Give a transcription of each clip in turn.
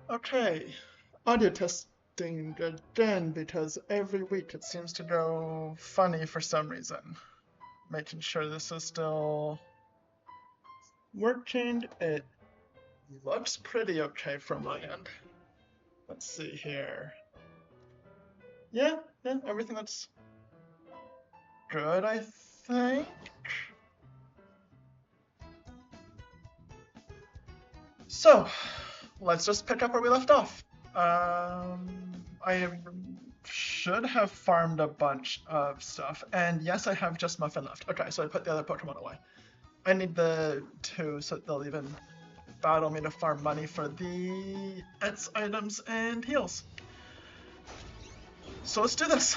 Okay, audio testing again because every week it seems to go funny for some reason. Making sure this is still working. It looks pretty okay from my end. Let's see here. Yeah, everything looks good, I think. So, let's just pick up where we left off. I should have farmed a bunch of stuff, and yes, I have just Muffin left. Okay, so I put the other Pokemon away. I need the two, so they'll even battle me to farm money for the ETS items and heals. So let's do this.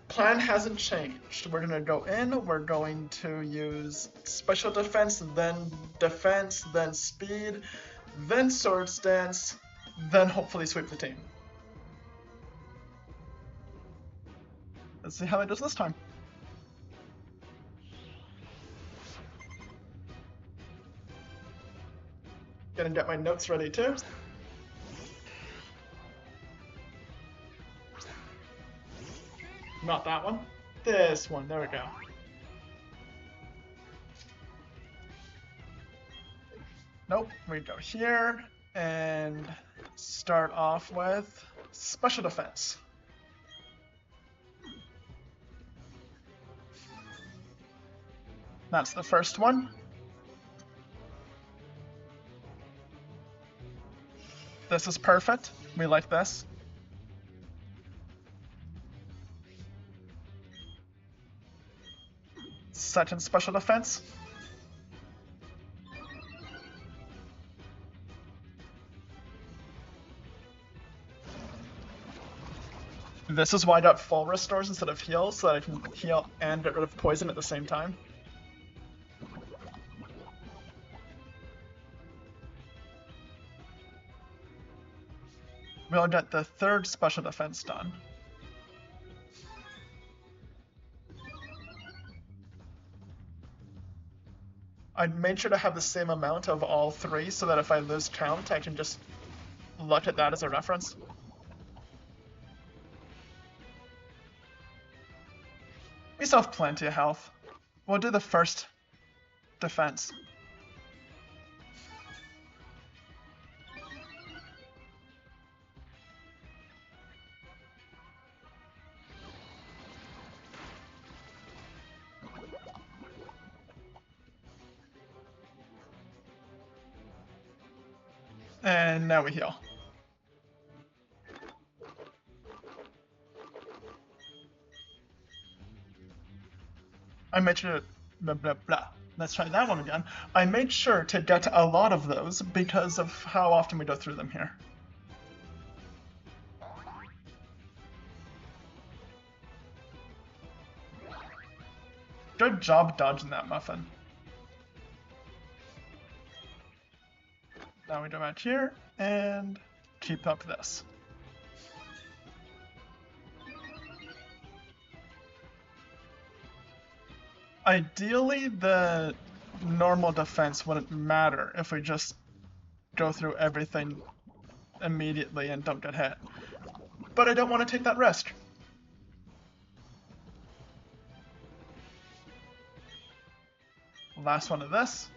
Plan hasn't changed. We're gonna go in, we're going to use special defense, then speed, then sword stance, then hopefully sweep the team. Let's see how it does this time. Gonna get my notes ready too. Not that one. This one, there we go. Nope, we go here and start off with special defense. That's the first one. This is perfect. We like this. Second special defense. This is why I got full restores instead of heals, so that I can heal and get rid of poison at the same time. We'll get the third special defense done. I made sure to have the same amount of all three so that if I lose count, I can just look at that as a reference. We still have plenty of health. We'll do the first defense. And now we heal. I made sure to blah blah blah. Let's try that one again. I made sure to get a lot of those because of how often we go through them here. Good job dodging that, Muffin. Now we go back here and keep up this. Ideally, the normal defense wouldn't matter if we just go through everything immediately and don't get hit. But I don't want to take that risk. Last one of this.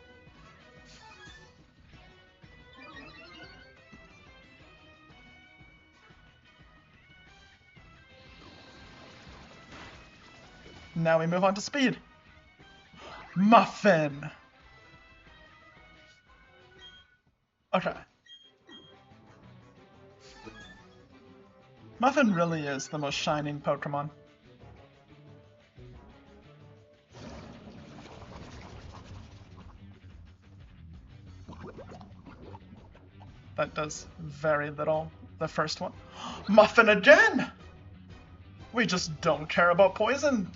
Now we move on to speed. Muffin! Okay. Muffin really is the most shining Pokemon. That does very little. The first one. Muffin again! We just don't care about poison.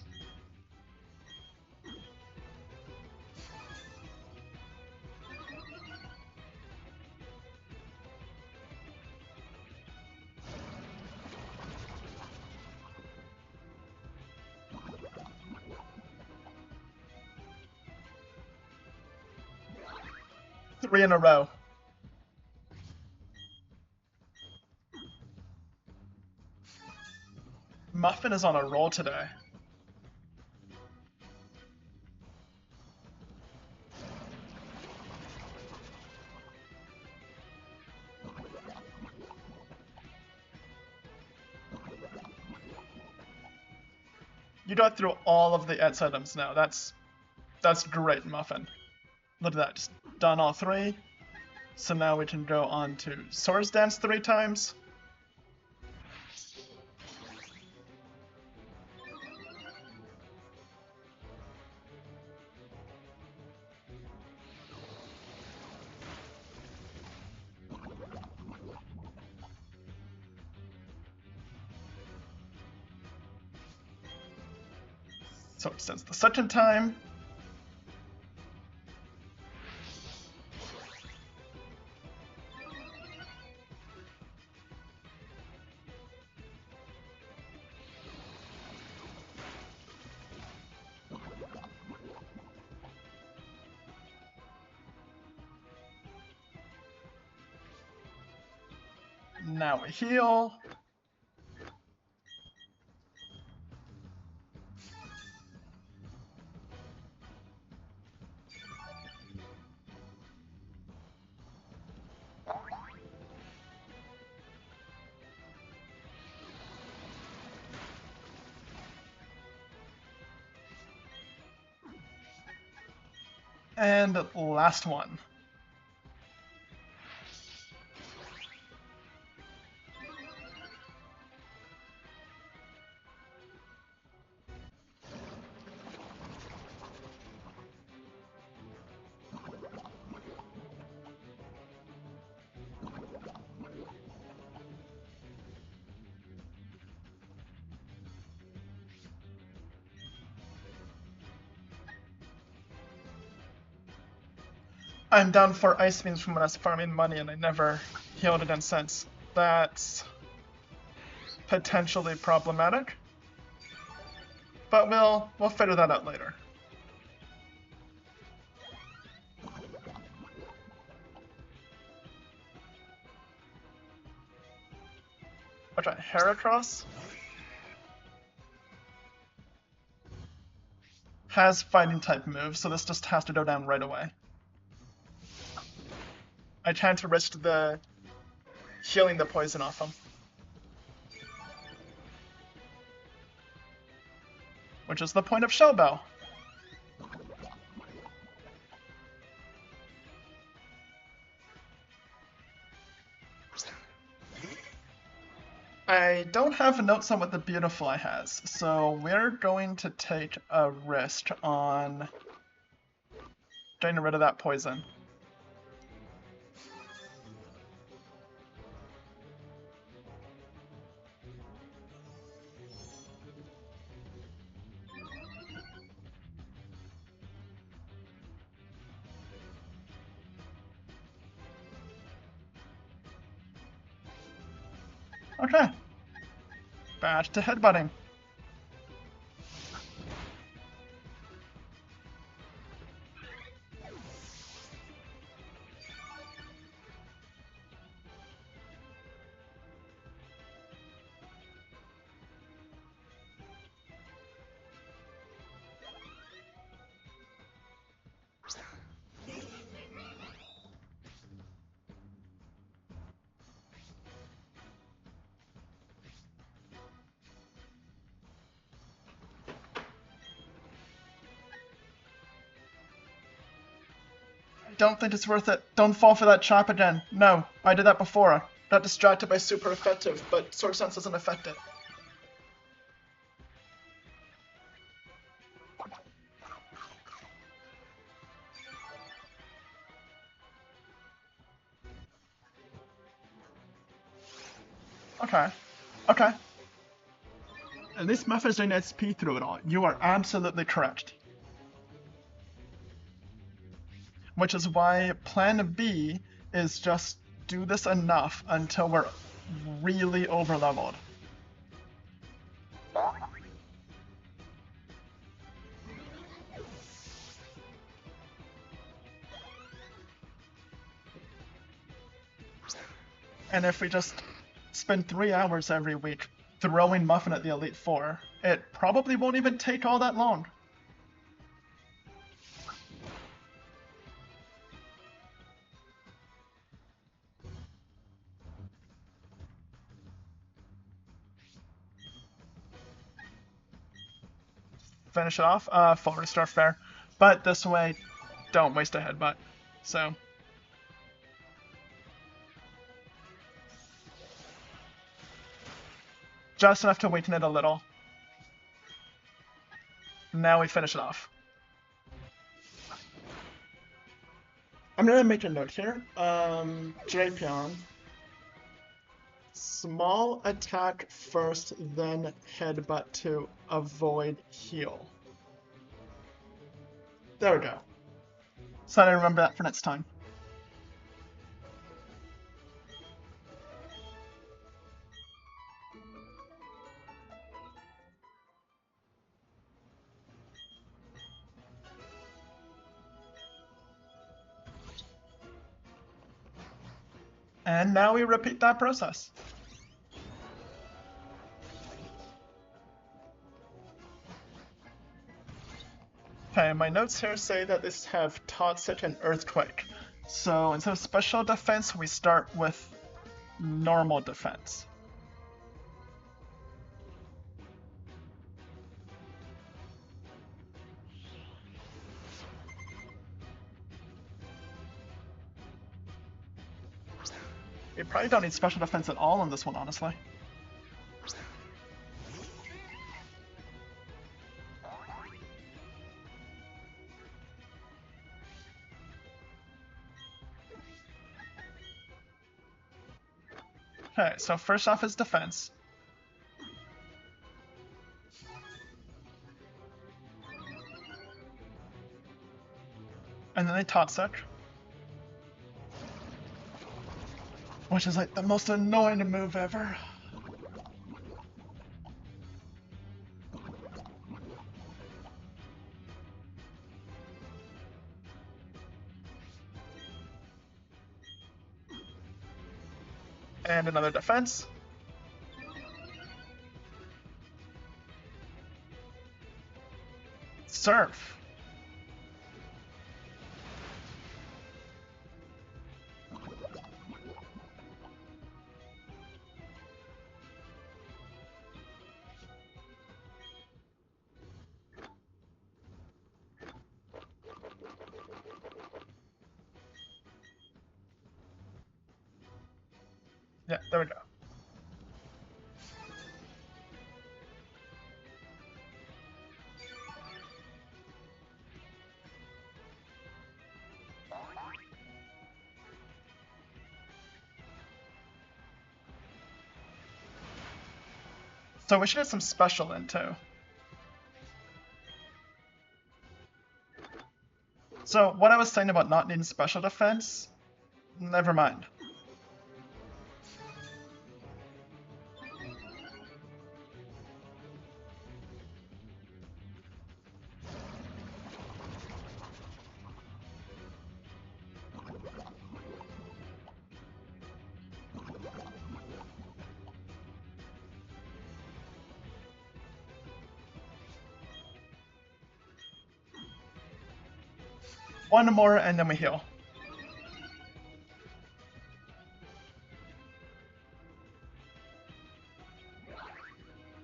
3 in a row. Muffin is on a roll today. You got through all of the Ets items now. That's great, Muffin. Look at that, just done all 3. So now we can go on to Swords Dance 3 times. Swords Dance the second time. Now we heal. And last one. I'm down 4 ice beams from when I was farming money and I never healed again since. That's potentially problematic. But we'll figure that out later. Okay, Heracross has fighting type moves, so this just has to go down right away. I tried to risk the healing the poison off him. Which is the point of Shell Bell. I don't have notes on what the Beautifly has, so we're going to take a risk on getting rid of that poison. Okay. Back to headbutting. Don't think it's worth it. Don't fall for that trap again. No, I did that before. Got distracted by super effective, but Sword Sense doesn't affect it. Okay. Okay. At least Muffin's doing SP through it all. You are absolutely correct. Which is why plan B is just do this enough until we're really overleveled. And if we just spend 3 hours every week throwing Muffin at the Elite Four, it probably won't even take all that long. Finish it off. Full restore, fair. But this way, don't waste a headbutt. So. Just enough to weaken it a little. Now we finish it off. I'm gonna make a note here. Drapion. Small attack first, then headbutt to avoid heal. There we go. So I remember that for next time. And now we repeat that process. Okay, my notes here say that this have Toxic and Earthquake. So instead of special defense, we start with normal defense. We probably don't need special defense at all on this one, honestly. Okay, so first off is defense. And then they Toxic. Which is like the most annoying move ever. And another defense. Surf. Yeah, there we go. So we should have some special in too. So what I was saying about not needing special defense, never mind. One more and then we heal.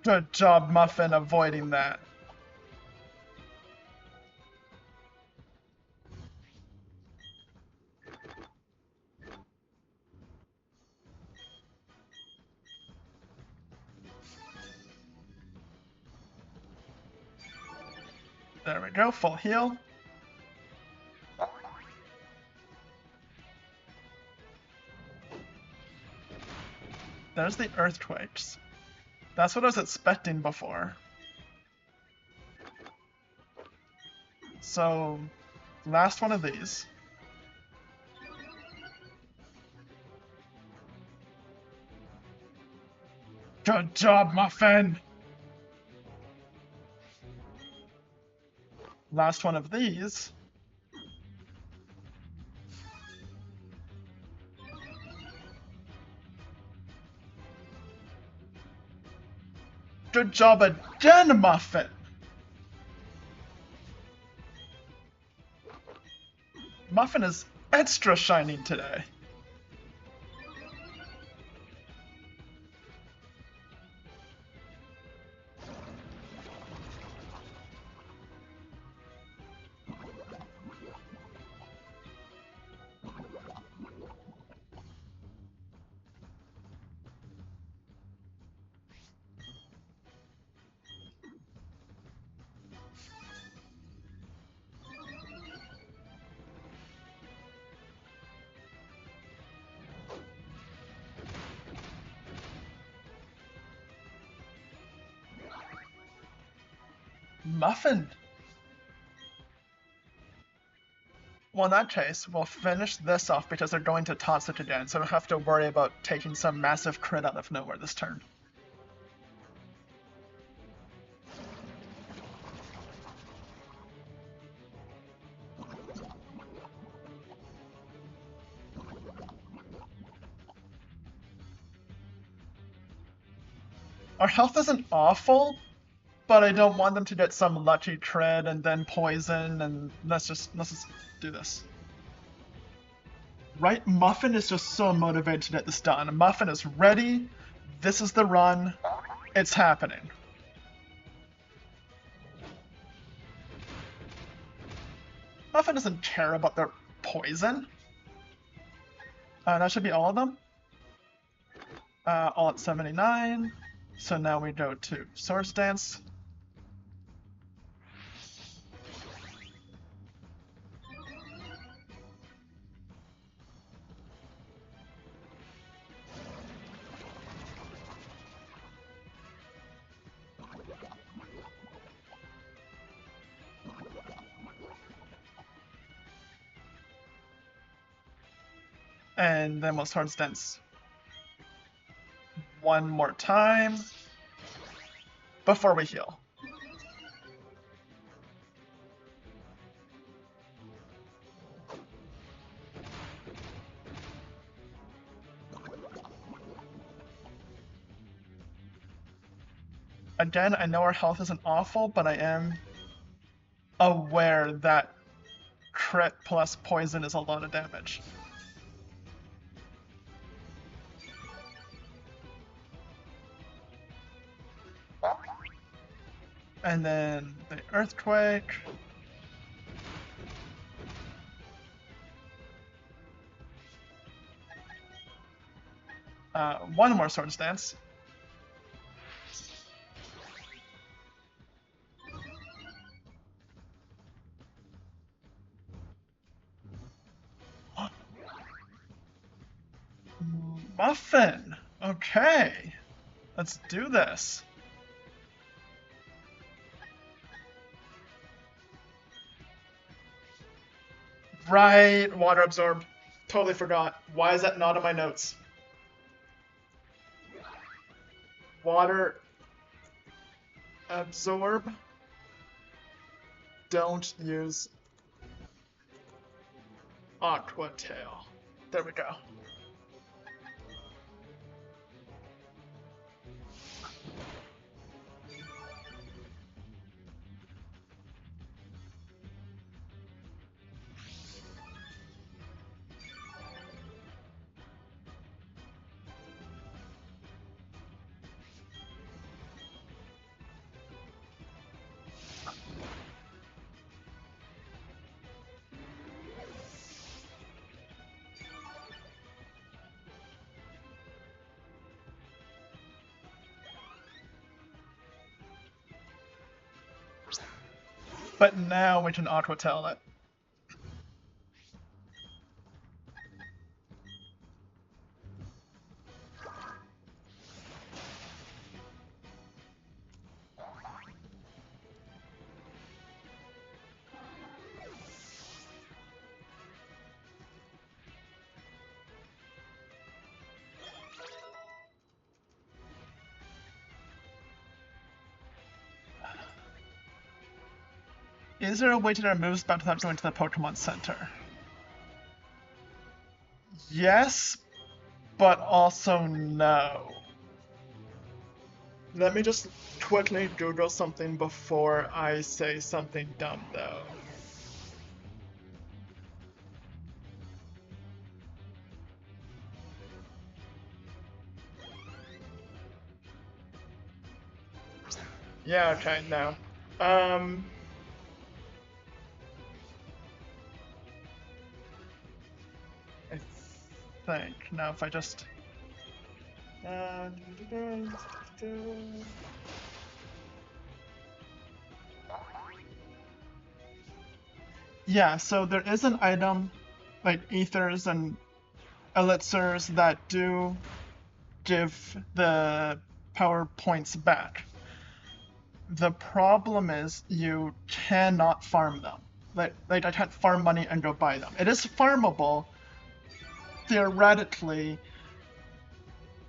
Good job, Muffin, avoiding that. There we go, full heal. There's the earthquakes. That's what I was expecting before. So, last one of these. Good job, Muffin! Last one of these. Good job again, Muffin! Muffin is extra shiny today. Muffin! Well, in that case, we'll finish this off because they're going to toss it again, so we don't have to worry about taking some massive crit out of nowhere this turn. Our health isn't awful, but I don't want them to get some lucky crit and then poison, and let's just do this. Right? Muffin is just so motivated to get this done. Muffin is ready. This is the run. It's happening. Muffin doesn't care about their poison. That should be all of them. All at 79. So now we go to Swords Dance. And then we'll Swords Dance one more time before we heal. Again, I know our health isn't awful, but I am aware that crit plus poison is a lot of damage. And then the Earthquake. One more Swords Dance. Muffin! Okay. Let's do this. Right, water absorbed. Totally forgot. Why is that not in my notes? Water absorb. Don't use Aqua Tail. There we go. But now we can Aqua Tail it. Is there a way to get our moves back without going to the Pokemon Center? Yes, but also no. Let me just quickly Google something before I say something dumb, though. Yeah, okay, no. I think, now if I just... Yeah, so there is an item, like ethers and elixirs, that do give the power points back. The problem is you cannot farm them. Like I can't farm money and go buy them. It is farmable, theoretically,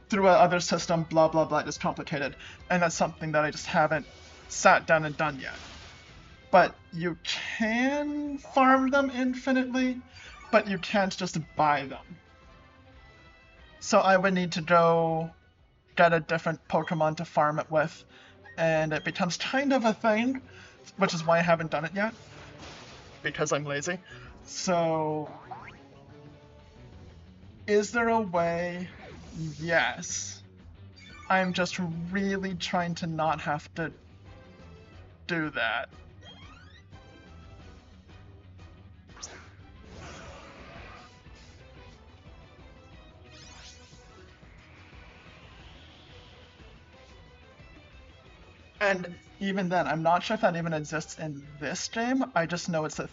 through another system, blah blah blah, it's complicated. And that's something that I just haven't sat down and done yet. But you can farm them infinitely, but you can't just buy them. So I would need to go get a different Pokemon to farm it with, and it becomes kind of a thing, which is why I haven't done it yet, because I'm lazy. So, is there a way? Yes. I'm just really trying to not have to do that. And even then, I'm not sure if that even exists in this game. I just know it's a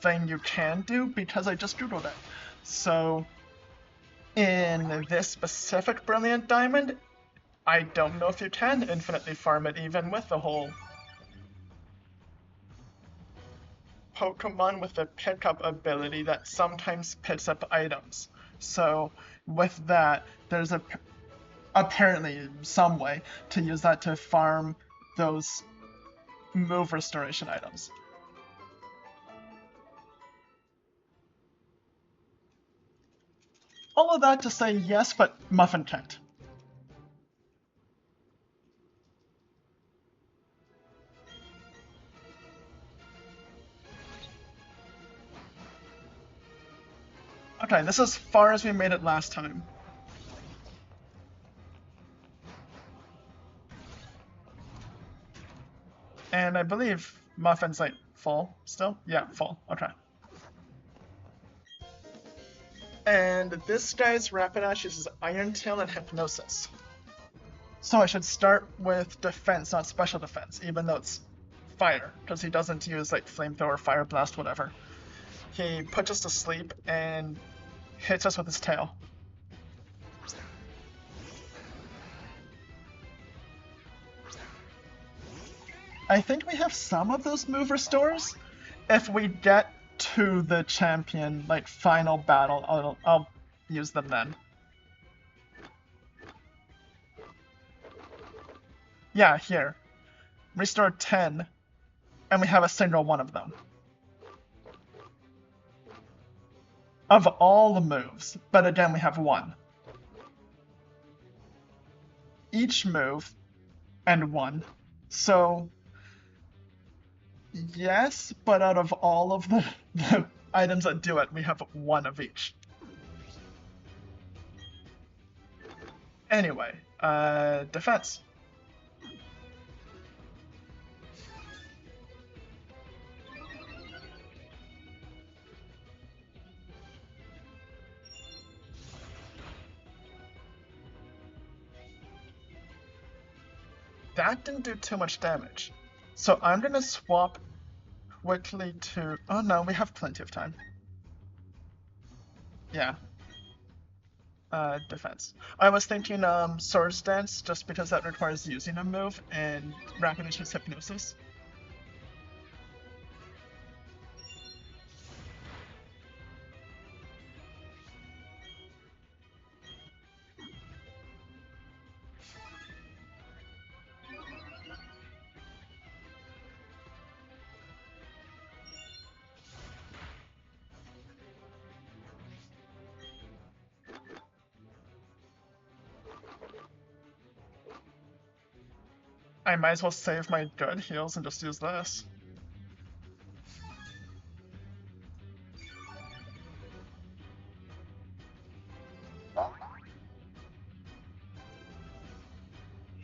thing you can do because I just Googled it. So, in this specific Brilliant Diamond, I don't know if you can infinitely farm it even with the whole Pokemon with a pickup ability that sometimes picks up items. So with that, there's apparently some way to use that to farm those move restoration items. All of that to say yes, but Muffin can't. Okay, this is as far as we made it last time. And I believe Muffin's like full still? Yeah, full. Okay. And this guy's Rapidash uses Iron Tail and Hypnosis. So I should start with defense, not special defense, even though it's fire, because he doesn't use like flamethrower, fire blast, whatever. He puts us to sleep and hits us with his tail. I think we have some of those move restores. If we get to the champion, like, final battle, I'll use them then. Yeah, here. Restore 10, and we have a single one of them. Of all the moves, but again, we have one. Each move, and one. So, yes, but out of all of the items that do it, we have one of each. Anyway, defense. That didn't do too much damage. So I'm gonna swap quickly to... Oh no, we have plenty of time. Yeah. Defense. I was thinking Swords Dance, just because that requires using a move, and Rapidash has Hypnosis. I might as well save my good heals and just use this.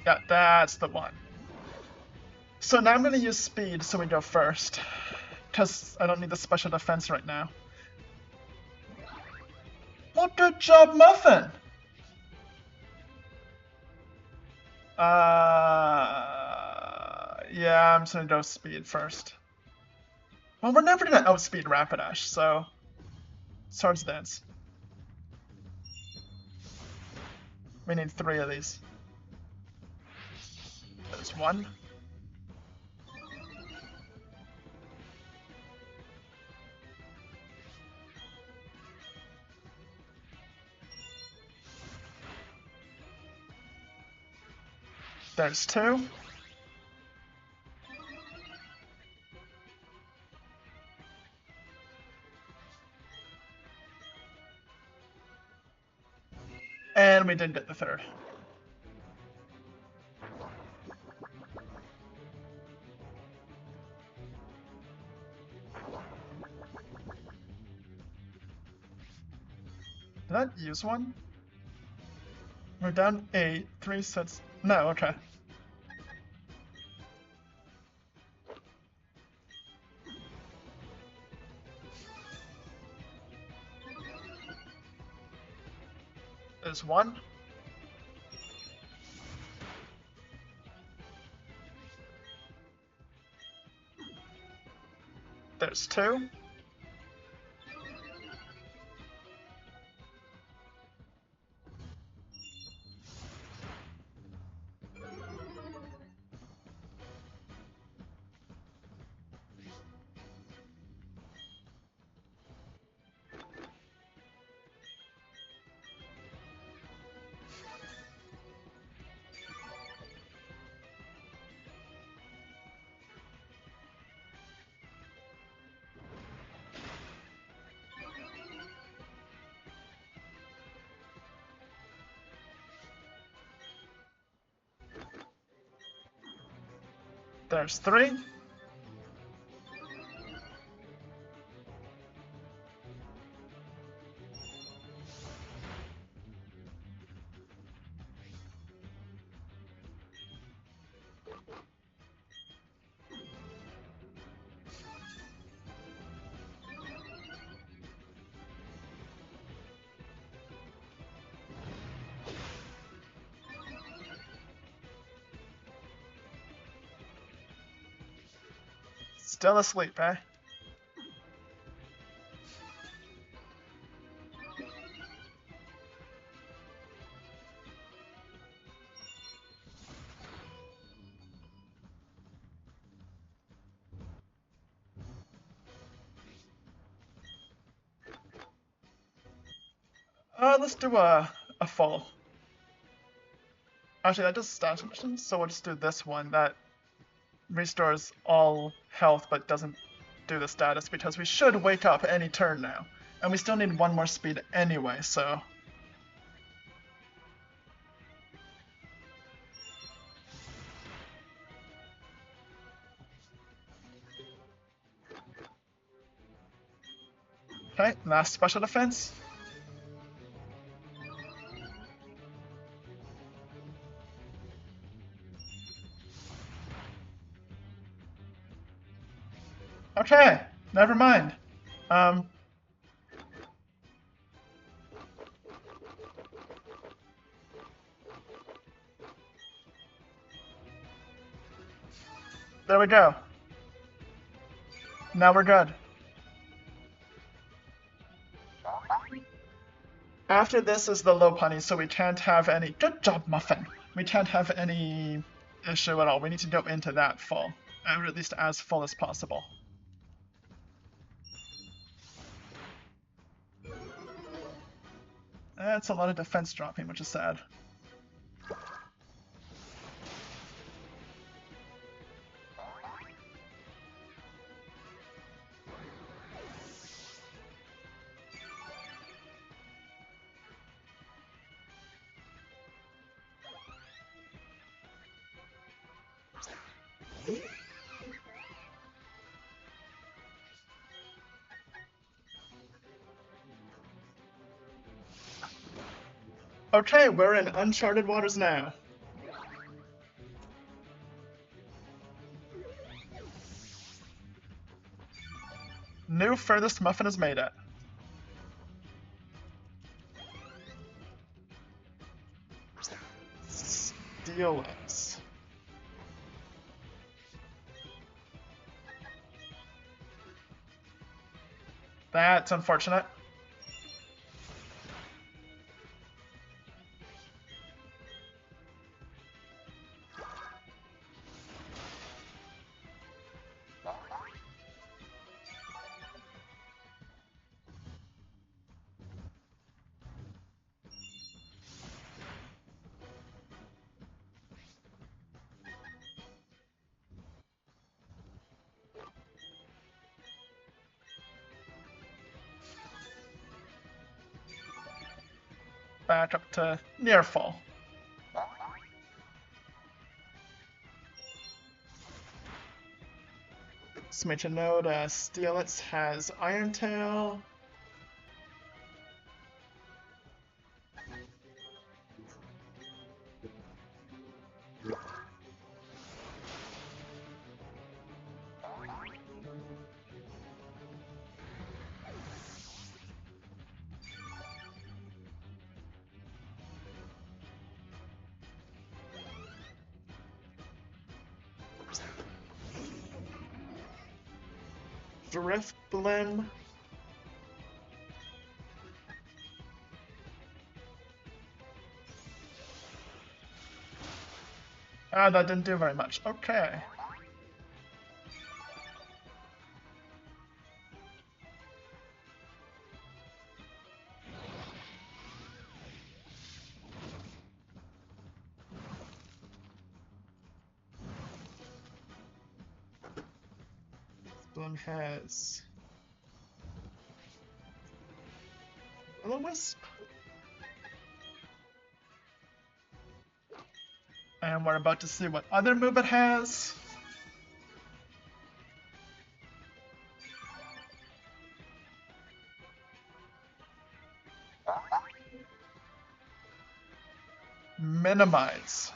Yeah, that's the one. So now I'm gonna use speed so we go first. Because I don't need the special defense right now. Well, good job, Muffin! Yeah, I'm just gonna go speed first. Well, we're never gonna outspeed Rapidash, so... Swords Dance. We need 3 of these. There's 1. There's 2. And we did get the 3rd. Did I use one? We're down 8, 3 sets. No, okay. There's 1. There's 2. There's 3. Still asleep, eh? Let's do a full. Actually, that does status missions, so we'll just do this one that restores all health but doesn't do the status because we should wake up any turn now. And we still need 1 more speed anyway, so... Okay, last special defense. Okay, never mind. There we go. Now we're good. After this is the low pony, so we can't have any... Good job, Muffin! We can't have any issue at all. We need to go into that full, or at least as full as possible. That's a lot of defense dropping, which is sad. Okay, we're in uncharted waters now. New furthest Muffin has made it. Steelix. That's unfortunate. Back up to near full. Just make a note, Steelix has Iron Tail. Drift Blim. Ah, that didn't do very much. Okay. Blim has Will-O-Wisp. And we're about to see what other move it has. Minimize.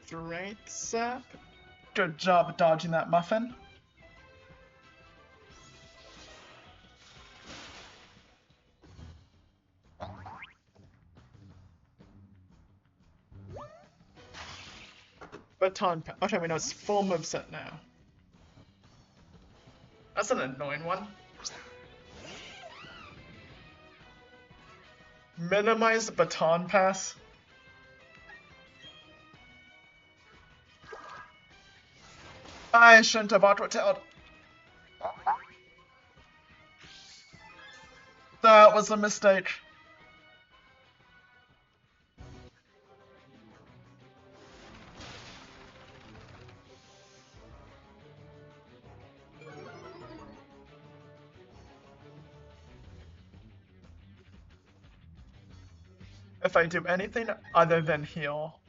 Straight Zap. Good job dodging that Muffin. Baton Pass. Okay, we know it's full moveset now. That's an annoying one. Minimize Baton Pass. I shouldn't have auto-tailed. That was a mistake. If I do anything other than heal,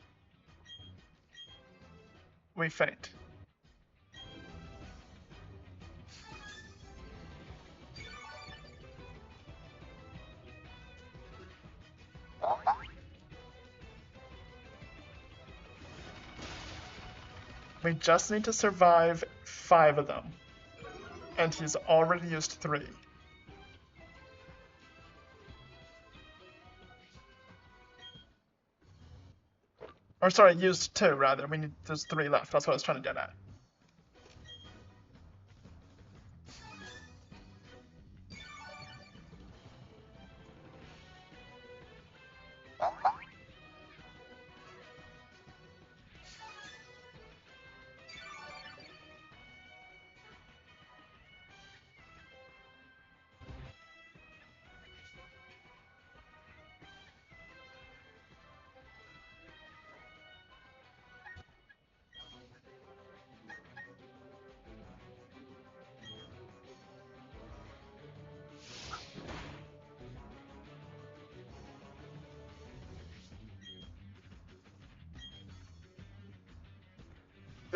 we faint. We just need to survive 5 of them. And he's already used 3. Or sorry, used 2 rather. There's 3 left. That's what I was trying to get at.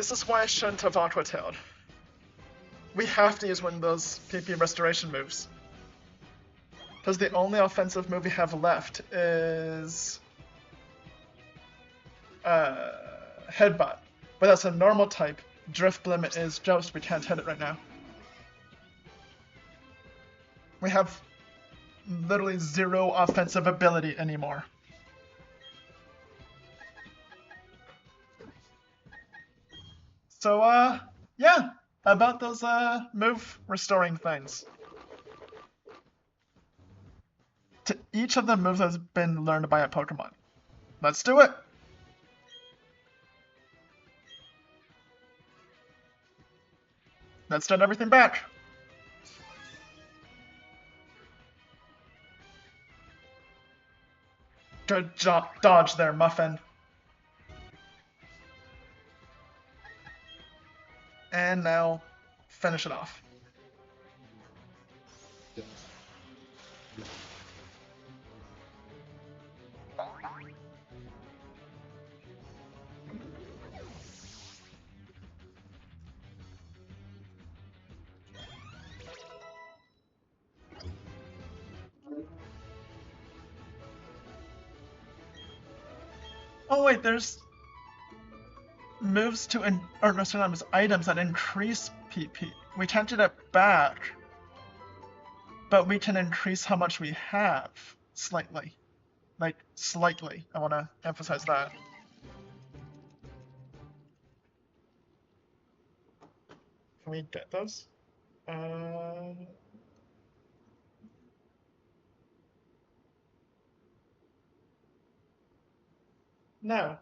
This is why I shouldn't have Aquatailed. We have to use one of those PP restoration moves. Because the only offensive move we have left is... Headbutt. But that's a normal type. Drift Blim is Joust, we can't hit it right now. We have literally zero offensive ability anymore. So, yeah, about those, move restoring things. Each of the moves has been learned by a Pokemon. Let's do it! Let's turn everything back. Good dodge there, Muffin. And now, finish it off. Oh wait, there's moves to items that increase PP. We can't do that back, but we can increase how much we have slightly. Like slightly. I want to emphasize that. Can we get those? No.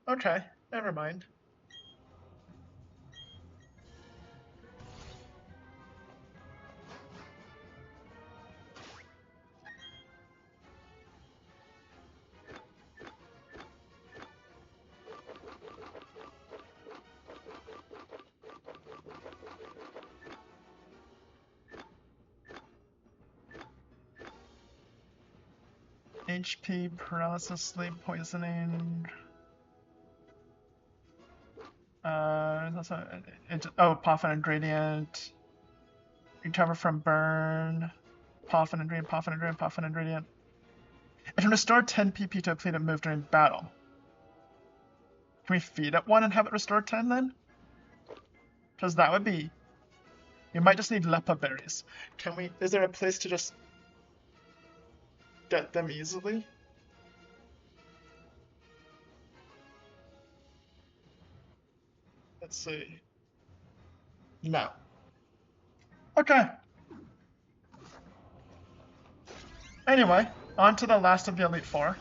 Okay, never mind. HP, paralysis, sleep, poisoning. Puff and ingredient. Recover from burn. Puff and ingredient, puff and ingredient, puff and ingredient. It can restore 10 PP to a completed move during battle. Can we feed it one and have it restore 10 then? Because that would be... We might just need Lepa berries. Can we... Is there a place to just... get them easily? Let's see. No. Okay. Anyway, on to the last of the Elite Four.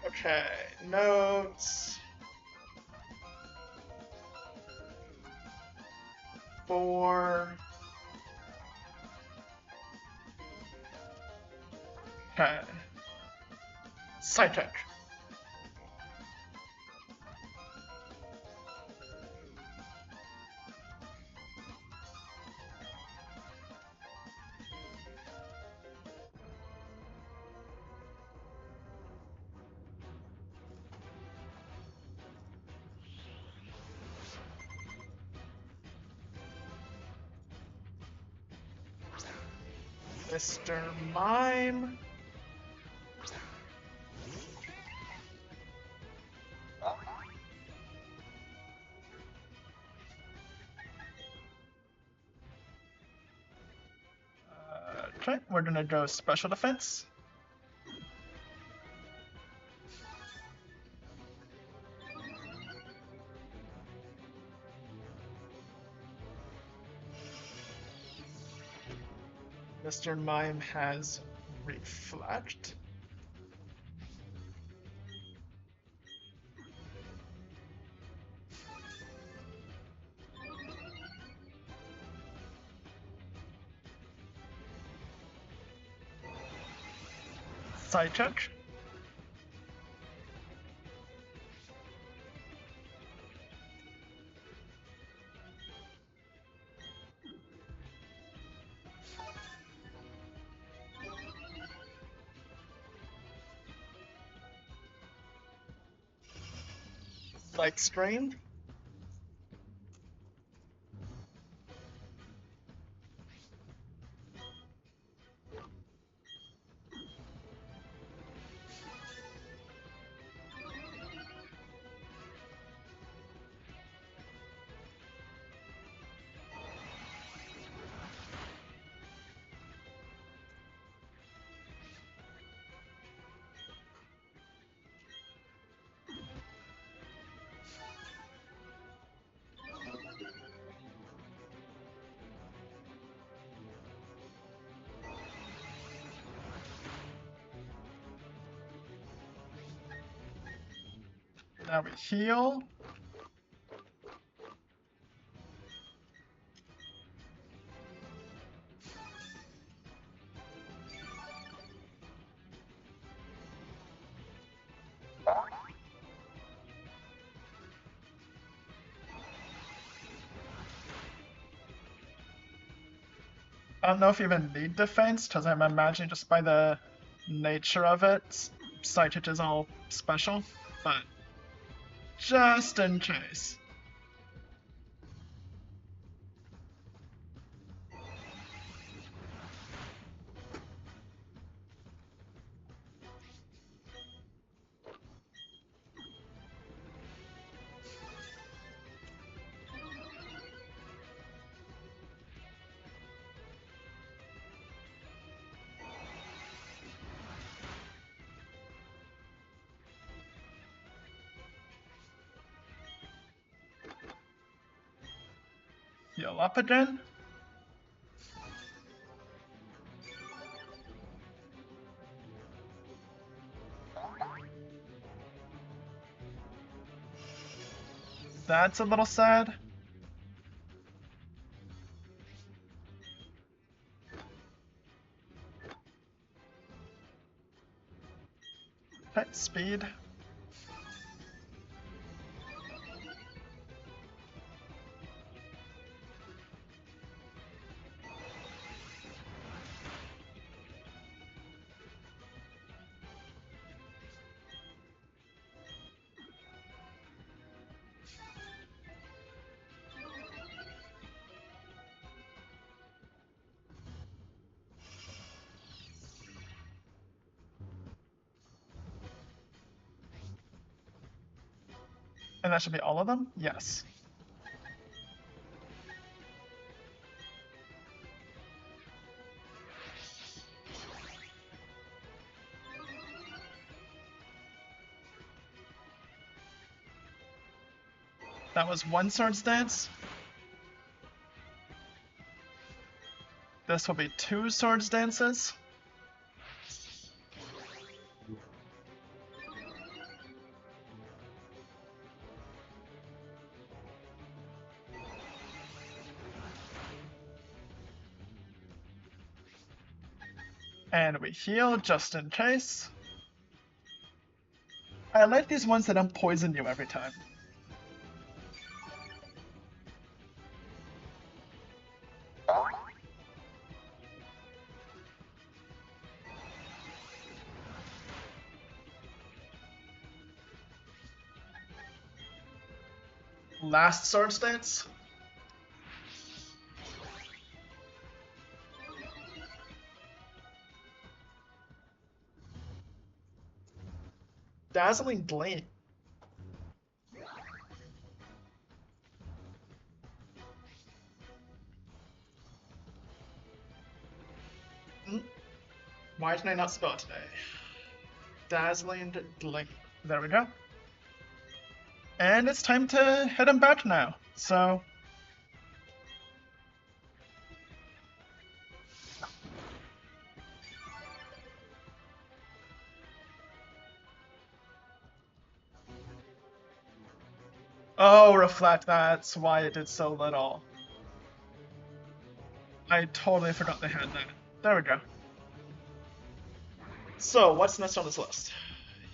Okay, notes. 4. Okay. Psychic. Mr. Mime. Okay, we're gonna go special defense. Mr. Mime has reflect. Psychic. Like strain. Now we heal. I don't know if you even need defense, because I'm imagining just by the nature of it, Psychic is all special, but just in case. Heal up again. That's a little sad. Pet speed. And that should be all of them? Yes. That was one Swords Dance. This will be 2 Swords Dances. And we heal just in case. I like these ones that don't poison you every time. Last Swords Dance. Dazzling Gleam. Why did I not spell it today? Dazzling Gleam. There we go. And it's time to head him back now. So oh, reflect, that's why it did so little. I totally forgot they had that. There we go. So, what's next on this list?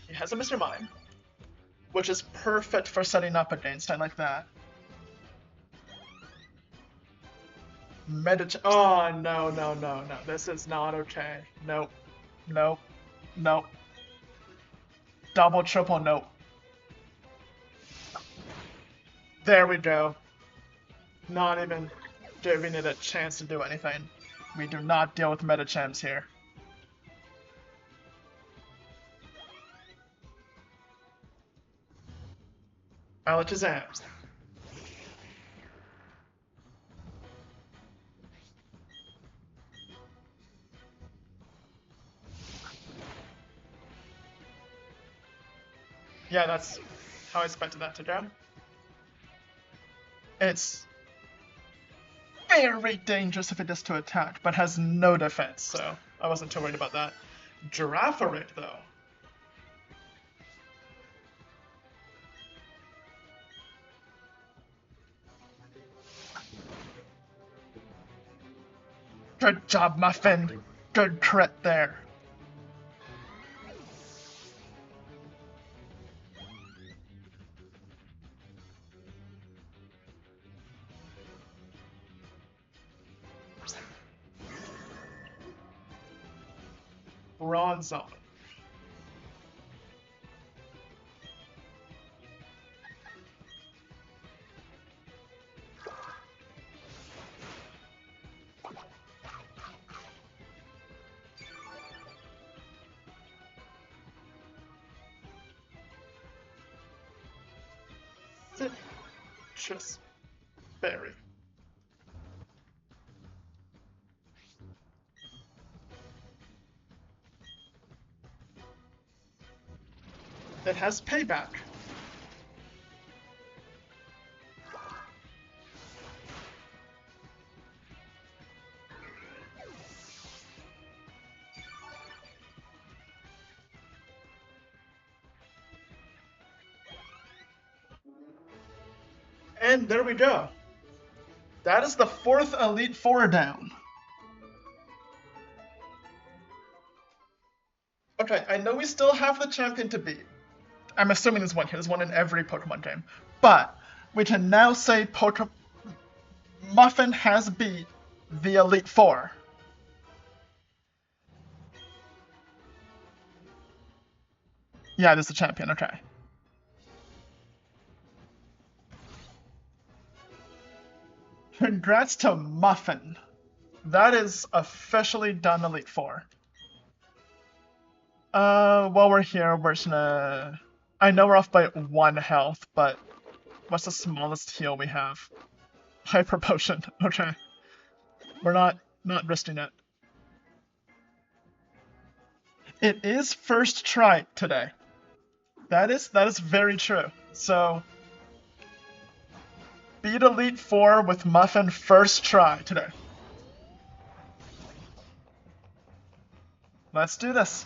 He has a Mr. Mime, which is perfect for setting up a Gainstein like that. Oh, no, no, no, no. This is not okay. Nope. Nope. Nope. Double, triple, nope. There we go. Not even giving it a chance to do anything. We do not deal with Metachamps here. Alakazam. Yeah, that's how I expected that to go. It's very dangerous if it is to attack, but has no defense, so I wasn't too worried about that. Girafarig, though. Good job, Muffin. Good crit there. Bronzong. Citrus berry. It has payback. And there we go. That is the 4th Elite Four down. Okay, I know we still have the champion to beat. I'm assuming there's one here. There's one in every Pokemon game. But we can now say Muffin has beat the Elite Four. Yeah, this is the champion, okay. Congrats to Muffin. That is officially done Elite Four. While we're here, we're just gonna... I know we're off by 1 health, but what's the smallest heal we have? Hyper Potion, okay. We're not risking it. It is first try today. That is very true. So, beat Elite Four with Muffin first try today. Let's do this.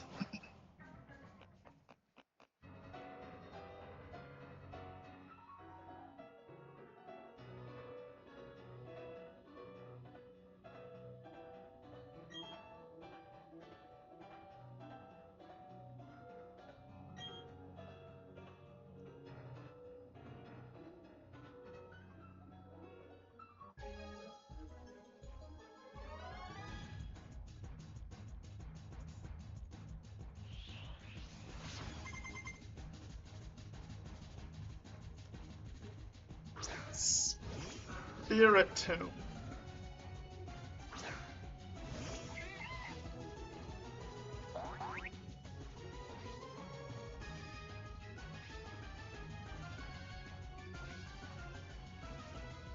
Spiritomb.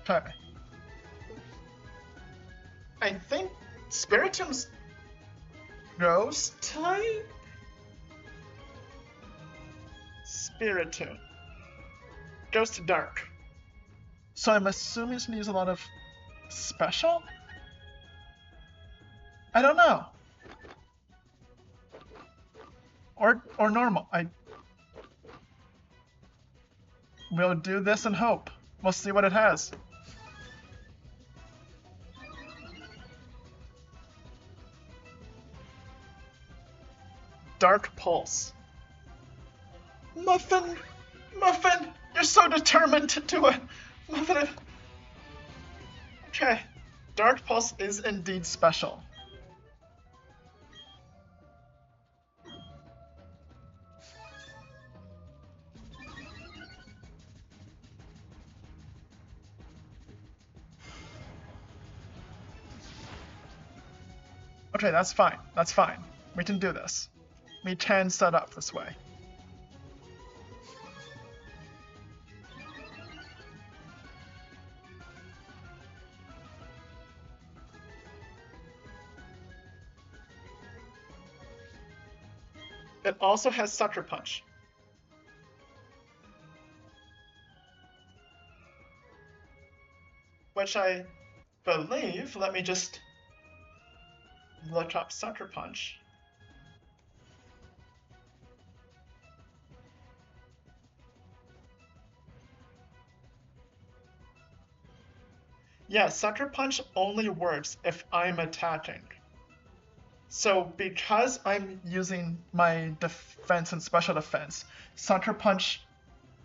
Okay. I think Spiritomb's Ghost type? Spiritomb. Ghost to Dark. So I'm assuming it's gonna use a lot of special? I don't know. Or normal. We'll do this and hope. We'll see what it has. Dark Pulse. Muffin! Muffin! You're so determined to do it! Muffin! Okay. Dark Pulse is indeed special. Okay, that's fine. That's fine. We can do this. We can set up this way. It also has Sucker Punch. Which I believe, let me just look up Sucker Punch. Yeah, Sucker Punch only works if I'm attacking. So because I'm using my defense and special defense, Sucker Punch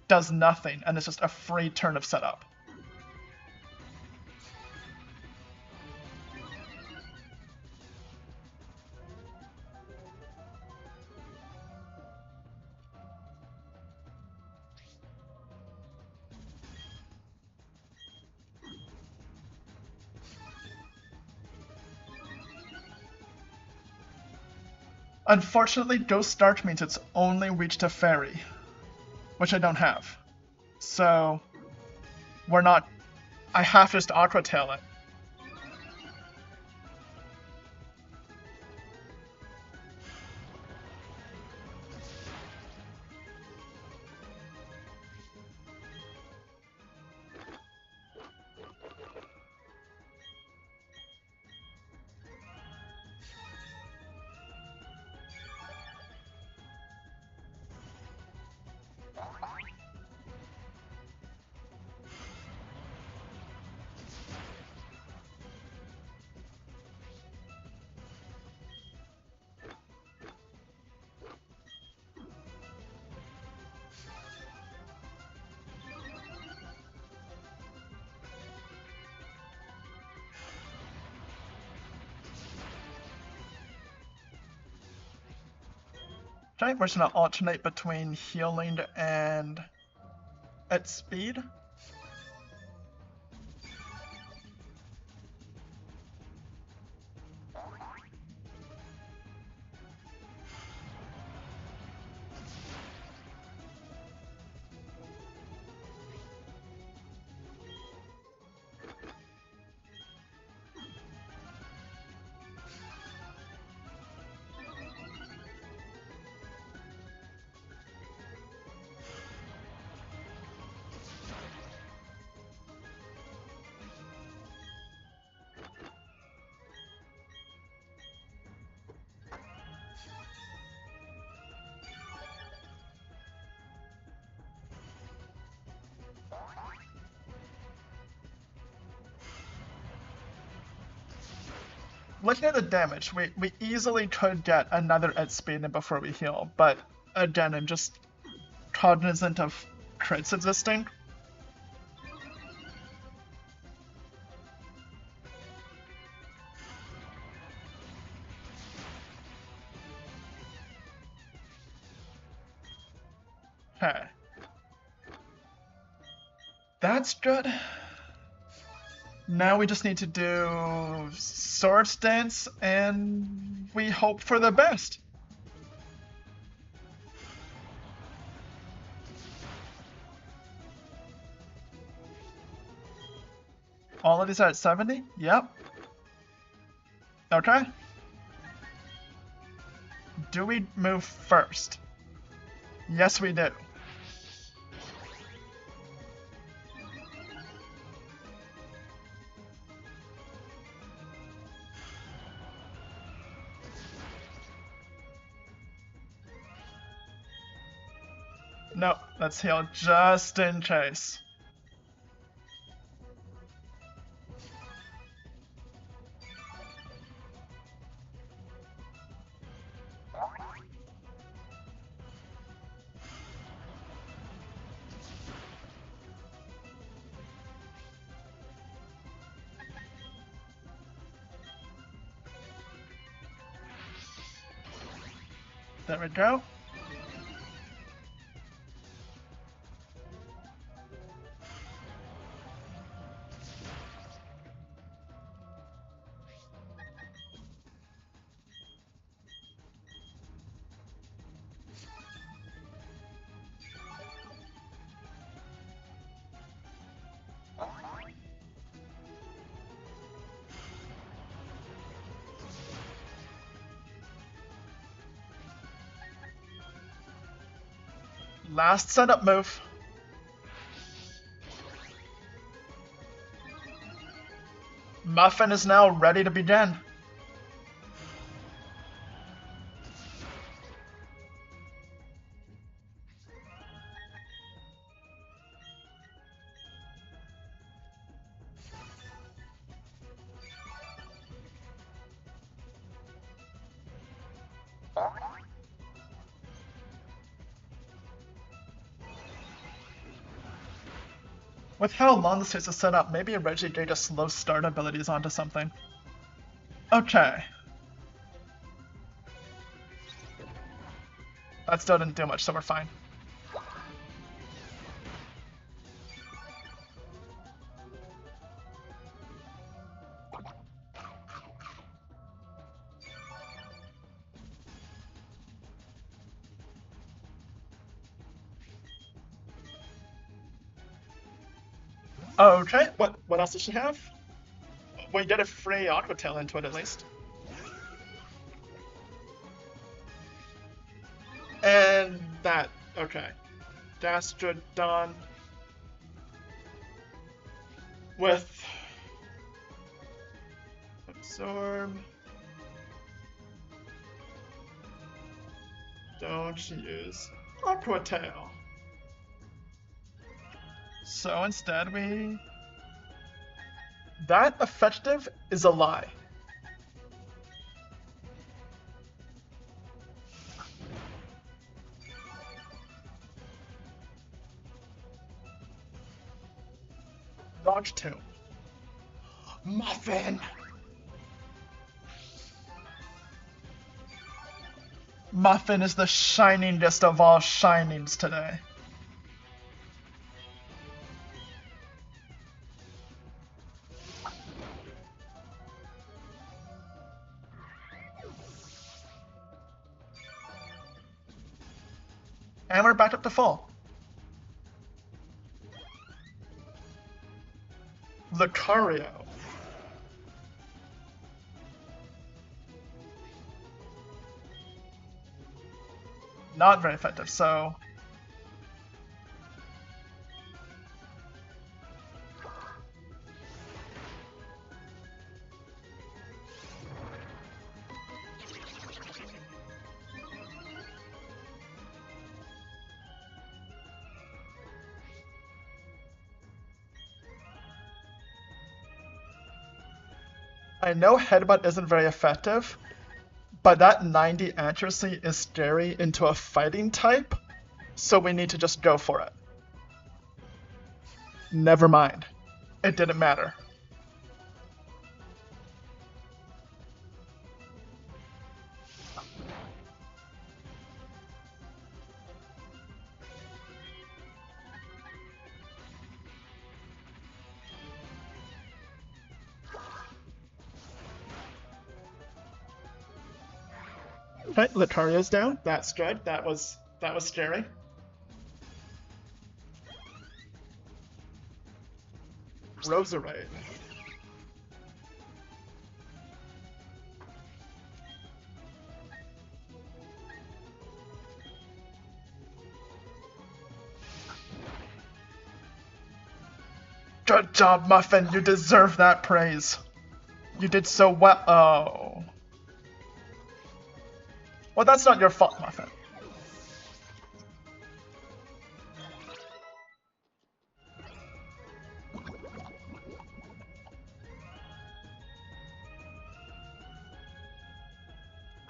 does nothing, and it's just a free turn of setup. Unfortunately, Ghost Dart means it's only weak to Fairy, which I don't have. So, we're not... I have to just Aqua Tail it. Okay, we're just gonna alternate between healing and at speed. Looking at the damage, we easily could get another at speed in before we heal, but again, I'm just cognizant of crits existing. Okay. That's good. Now we just need to do Sword Dance, and we hope for the best. All of these are at 70? Yep. Okay. Do we move first? Yes, we do. No, let's heal just in case. There we go. Last setup move. Muffin is now ready to begin. With how long this takes to set up, maybe Reggie gained a slow start abilities onto something. Okay. That still didn't do much, so we're fine. Okay, what else does she have? We get a free Aqua Tail into it at least. And that, okay. Gastrodon with Absorb. Don't use Aqua Tail. So instead we... That effective is a lie. Dodge 2. Muffin! Muffin is the shiningest of all shinings today. And we're back up to full. Lucario. Not very effective, so... I know Headbutt isn't very effective, but that 90 accuracy is scary into a fighting type, so we need to just go for it. Never mind. It didn't matter. Okay, Lucario's down. That's good. That was scary. Roserade. Good job, Muffin. You deserve that praise. You did so well. Oh. Well, that's not your fault, Muffin.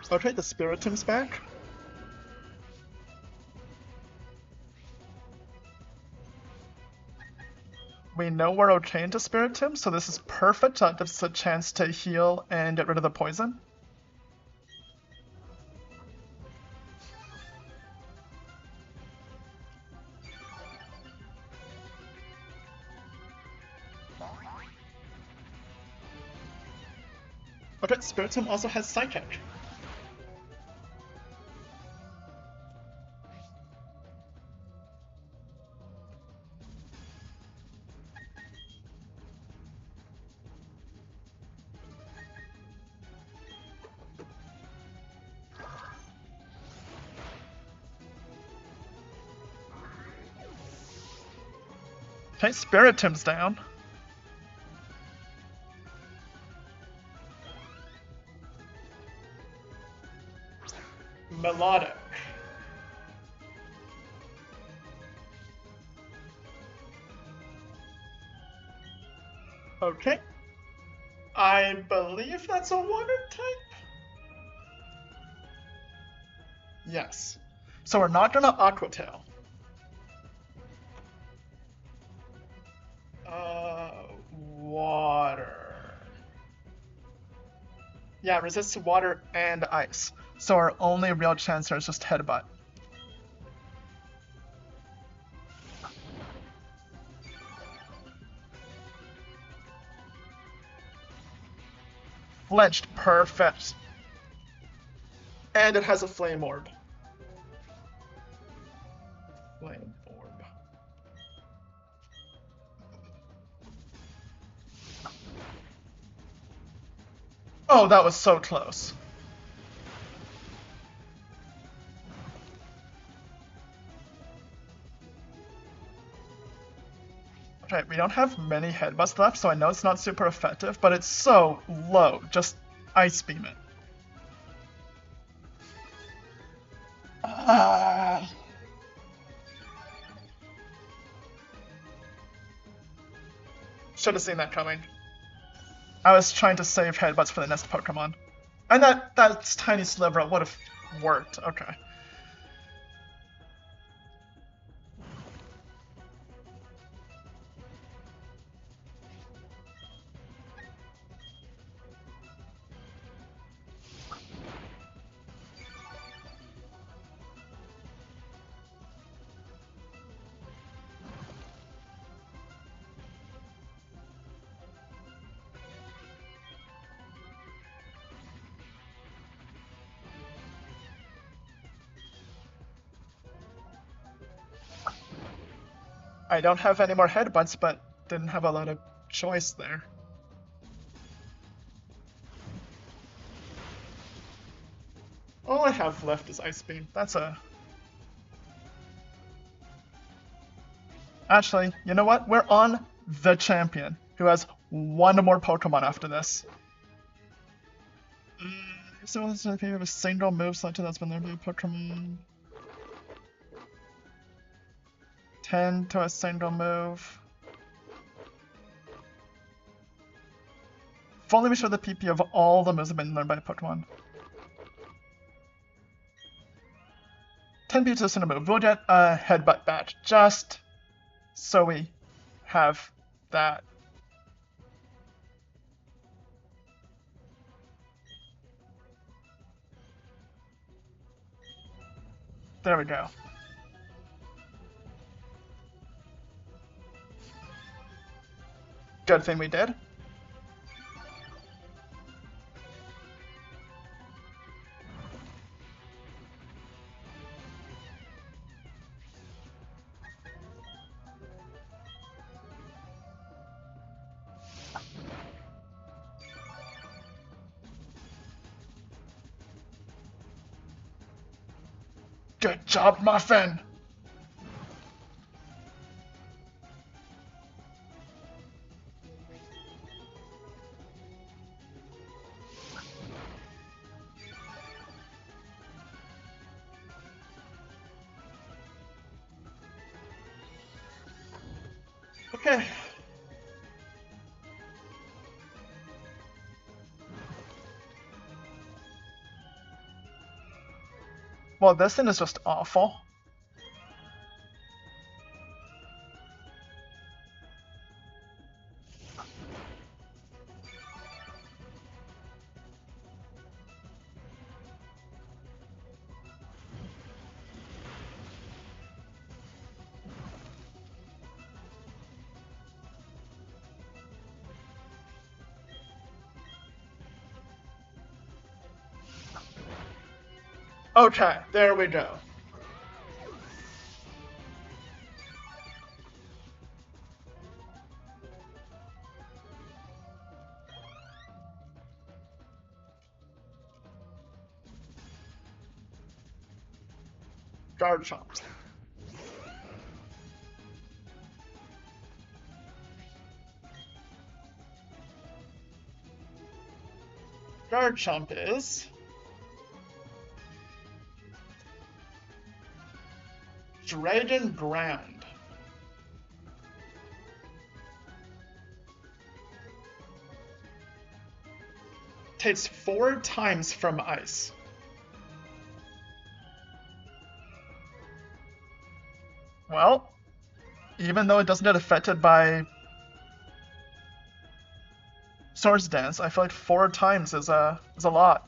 Okay, the Spiritom's back. We know we're okay into Spiritomb, so this is perfect. That gives us a chance to heal and get rid of the poison. Okay, Spiritomb also has Psychic. Okay, Spiritomb's down. Melodic. Okay. I believe that's a water type? Yes. So we're not gonna Aqua Tail. Water. Yeah, resists water and ice. So our only real chance here is just Headbutt. Flinched, perfect. And it has a Flame Orb. Flame Orb. Oh, that was so close. Okay, we don't have many headbutts left, so I know it's not super effective, but it's so low. Just Ice Beam it. Should have seen that coming. I was trying to save headbutts for the next Pokemon. And that tiny sliver would have worked. Okay. I don't have any more headbutts, but didn't have a lot of choice there. All I have left is Ice Beam. That's a... Actually, you know what? We're on the champion, who has one more Pokemon after this. So this is if you have a single move selected that's been there by a Pokemon. 10 to a single move. Fully restore the PP of all the moves that have been learned by a Pokemon. 10 PP to a single move. We'll get a Headbutt back, just so we have that. There we go. Good thing we did. Good job, Muffin! Okay. Well, this thing is just awful. Okay, there we go. Guard chomp. Guard chomp is Dragon Ground. Takes 4 times from ice. Well, even though it doesn't get affected by Swords Dance, I feel like 4 times is a lot.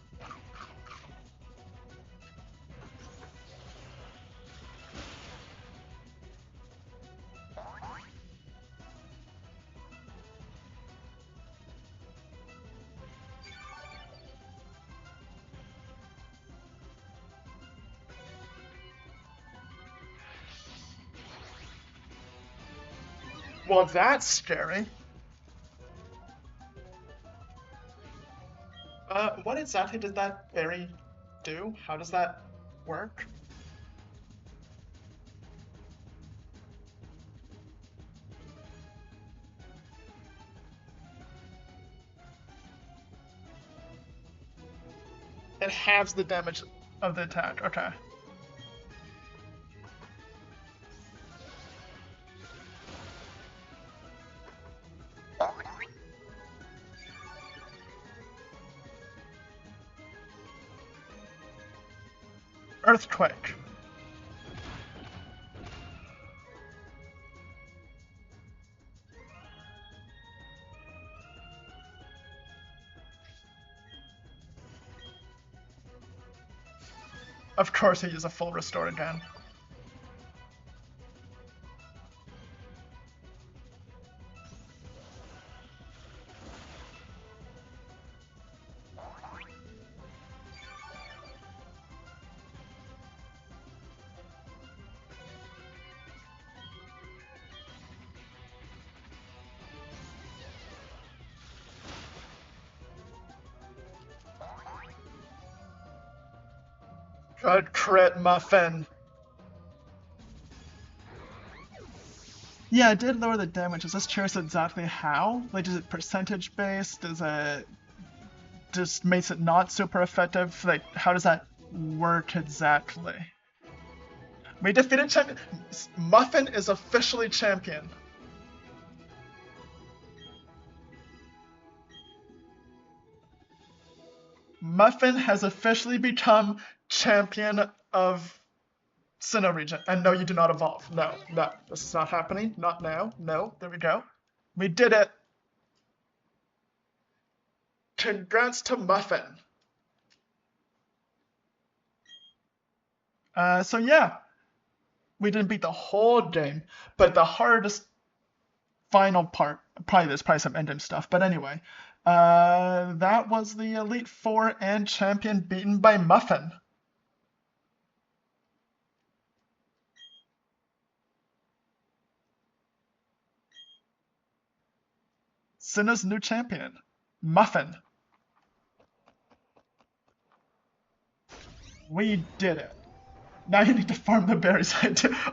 Well, that's scary. What exactly does that berry do? How does that work? It halves the damage of the attack. Okay. Earthquake. Of course, he uses a full restore again. Good crit, Muffin. Yeah, it did lower the damage. I was just curious exactly how. Like, is it percentage based? Is it just makes it not super effective? Like, how does that work exactly? We defeated champion. Muffin is officially champion. Muffin has officially become champion of Sinnoh region. And no, you do not evolve. No, no, this is not happening. Not now. No, there we go. We did it. Congrats to Muffin. So yeah, we didn't beat the whole game, but the hardest final part, there's probably some endgame stuff, but anyway, that was the Elite Four and champion beaten by Muffin. Sinnoh's new champion, Muffin. We did it. Now you need to farm the berries.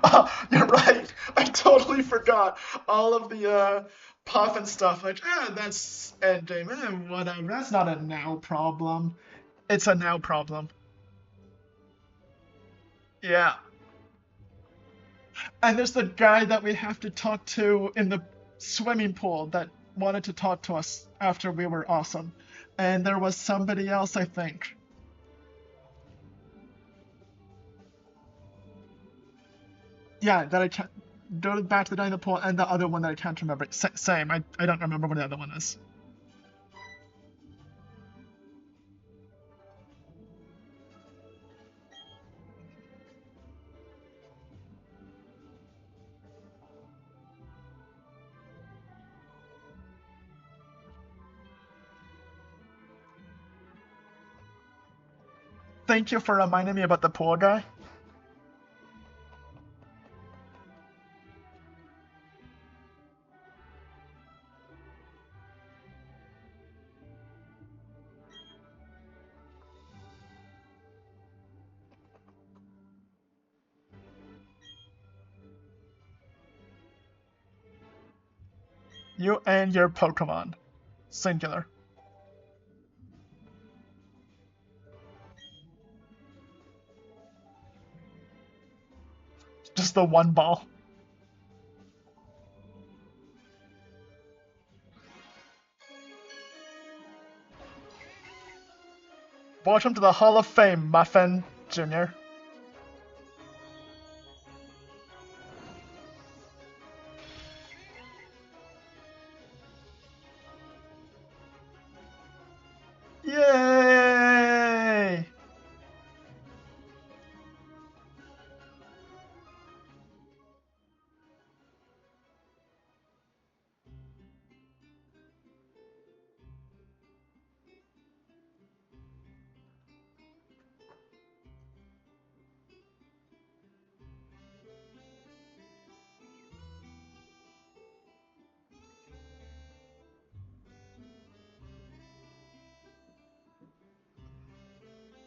Oh, you're right. I totally forgot all of the puff and stuff. Like, that's endgame. Whatever. That's not a now problem. It's a now problem. Yeah. And there's the guy that we have to talk to in the swimming pool that wanted to talk to us after we were awesome. And there was somebody else, I think. Yeah, that I can't go back to the guy in the pool, and the other one that I can't remember. Same. I don't remember what the other one is. Thank you for reminding me about the pool guy. You and your Pokemon. Singular. Just the one ball. Welcome to the Hall of Fame, Muffin Jr. Yay!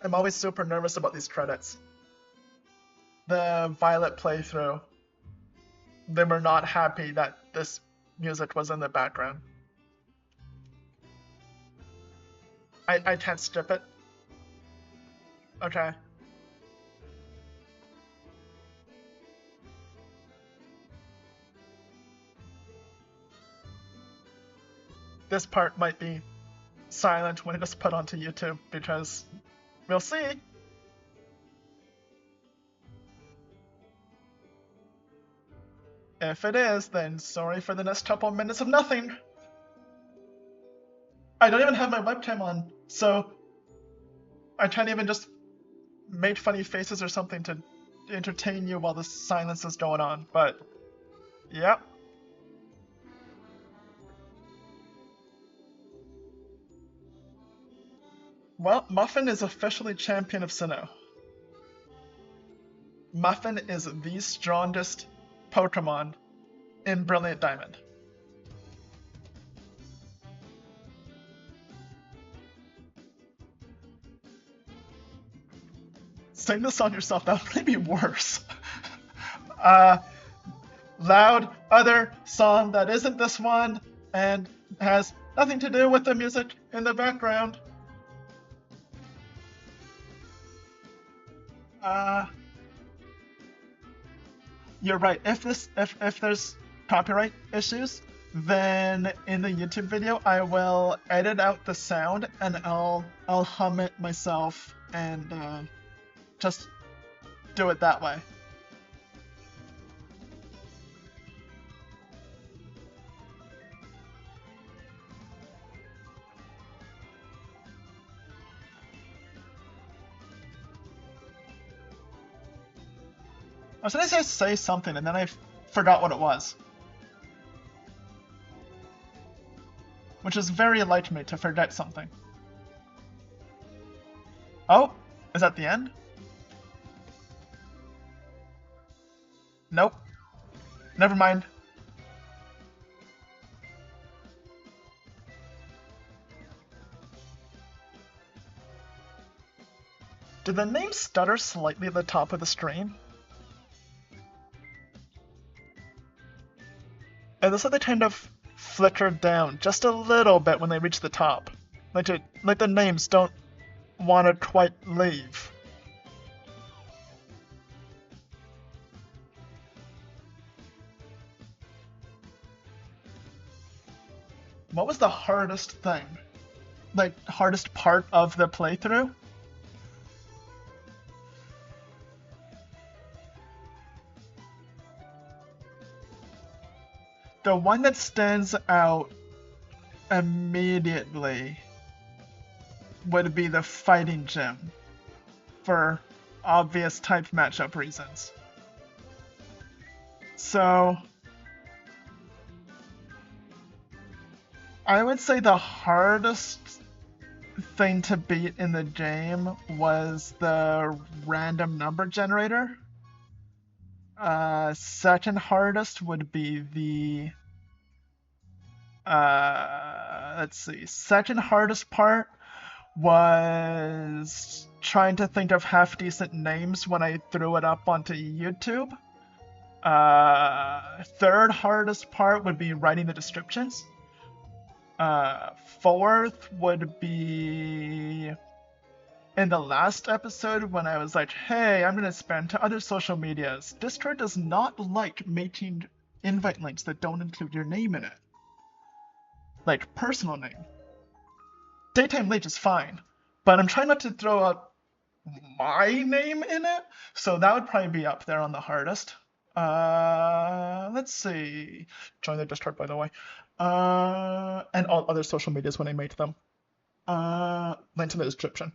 I'm always super nervous about these credits. The Violet playthrough, they were not happy that this music was in the background. I can't skip it. Okay. This part might be silent when it is put onto YouTube because we'll see. If it is, then sorry for the next couple minutes of nothing. I don't even have my webcam on, so I can't even just make funny faces or something to entertain you while the silence is going on, but yep. Well, Muffin is officially champion of Sinnoh. Muffin is the strongest Pokemon in Brilliant Diamond. Sing this on yourself, that would be worse. Loud other song that isn't this one and has nothing to do with the music in the background. You're right. If there's copyright issues, then in the YouTube video I will edit out the sound and I'll hum it myself and just do it that way. I was gonna say something and then I forgot what it was. Which is very like me to forget something. Oh, is that the end? Nope. Never mind. Did the name stutter slightly at the top of the screen? It looks like they kind of flickered down just a little bit when they reach the top. Like the names don't want to quite leave. What was the hardest thing? Like, hardest part of the playthrough? The one that stands out immediately would be the fighting gym, for obvious type matchup reasons. So I would say the hardest thing to beat in the game was the random number generator. Second hardest would be the let's see. Second hardest part was trying to think of half-decent names when I threw it up onto YouTube. Third hardest part would be writing the descriptions. Fourth would be in the last episode when I was like, hey, I'm gonna spam to other social medias. Discord does not like making invite links that don't include your name in it. Like, personal name. DaytimeLeek is fine, but I'm trying not to throw out my name in it, so that would probably be up there on the hardest. Let's see. Join the Discord, by the way. And all other social medias when I make them. Link in the description.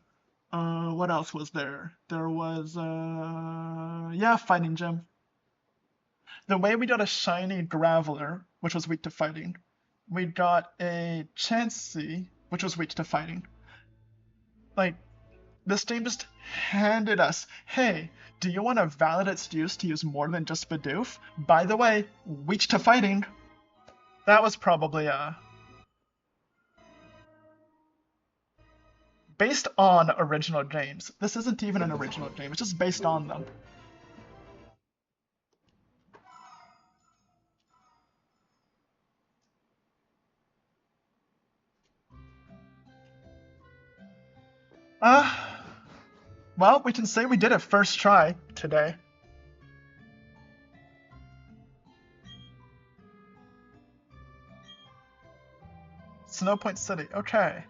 What else was there? There was, yeah, Fighting Gym. The way we got a shiny Graveler, which was weak to fighting. We got a Chansey, which was weak to fighting. Like, this game just handed us, hey, do you want a valid excuse to use more than just Bidoof? By the way, weak to fighting. That was probably, based on original games. This isn't even an original game, it's just based on them. Well, we can say we did it first try today. Sinnoh Point City, okay.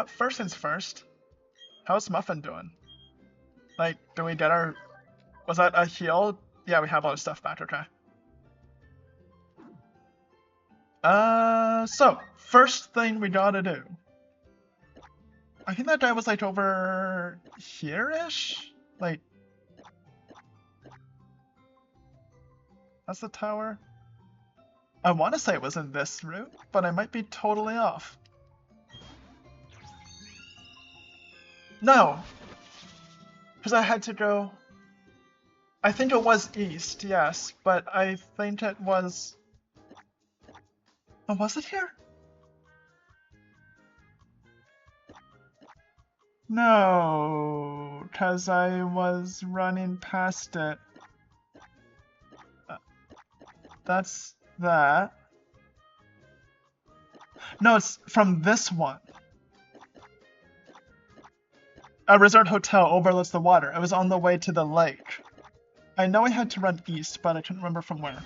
First things first. How's Muffin doing? Like, do we get our... Was that a heal? Yeah, we have all our stuff back, okay. So, first thing we gotta do. I think that guy was, like, over here-ish? Like... That's the tower? I want to say it was in this route, but I might be totally off. No! Because I had to go... I think it was east, yes, but I think it was... Oh, was it here? No, because I was running past it. That's that. No, it's from this one. A resort hotel overlooks the water. I was on the way to the lake. I know I had to run east, but I couldn't remember from where.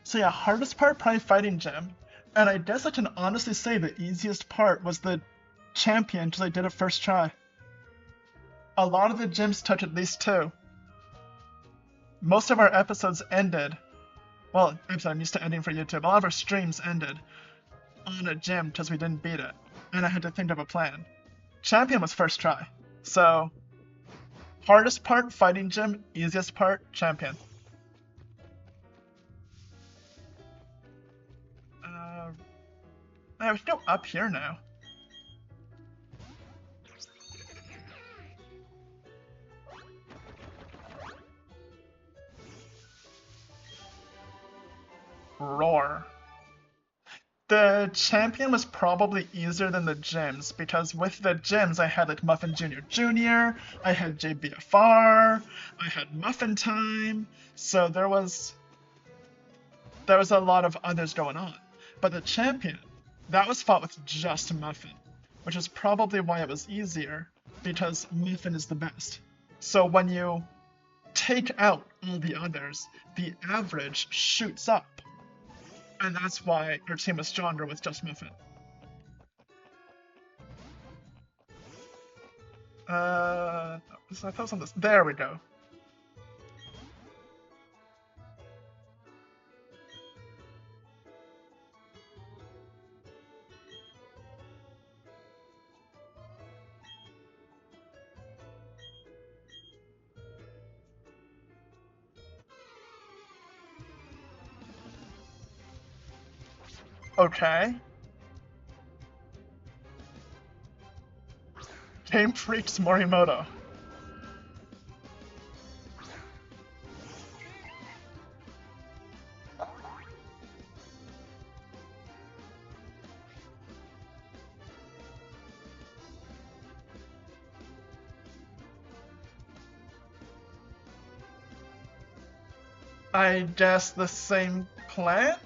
So yeah, hardest part, probably Fighting Gym. And I guess I can honestly say the easiest part was the champion, because I did it first try. A lot of the gyms took at least 2. Most of our episodes ended, well, I'm used to ending for YouTube, a lot of our streams ended on a gym because we didn't beat it, and I had to think of a plan. Champion was first try, so hardest part, Fighting Gym, easiest part, Champion. I have to go up here now. Roar. The champion was probably easier than the gyms, because with the gyms I had like Muffin Jr, I had JBFR, I had Muffin Time, so there was a lot of others going on. But the champion, that was fought with just Muffin, which is probably why it was easier, because Muffin is the best. So when you take out all the others, the average shoots up. And that's why our team was stronger with just Muffin. I thought it was on this. There we go. Okay. Game Freak's Morimoto. I guess the same plant?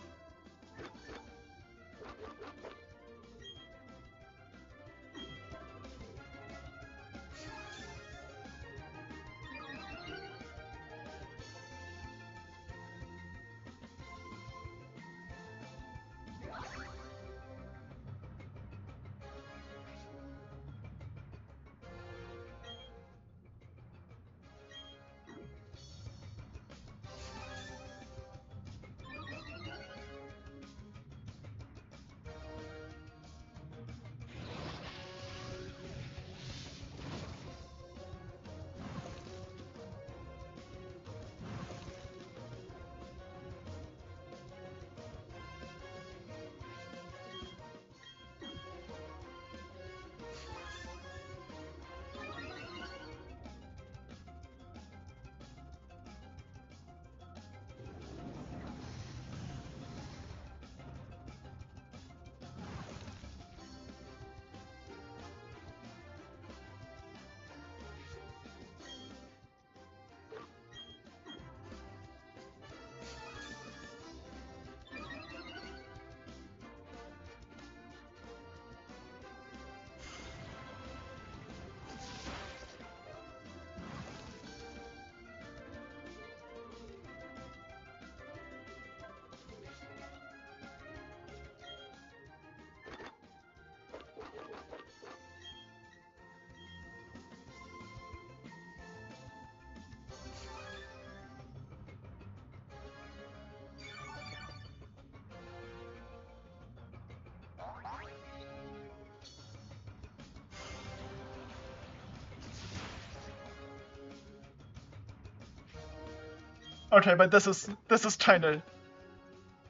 Okay, but this is kinda...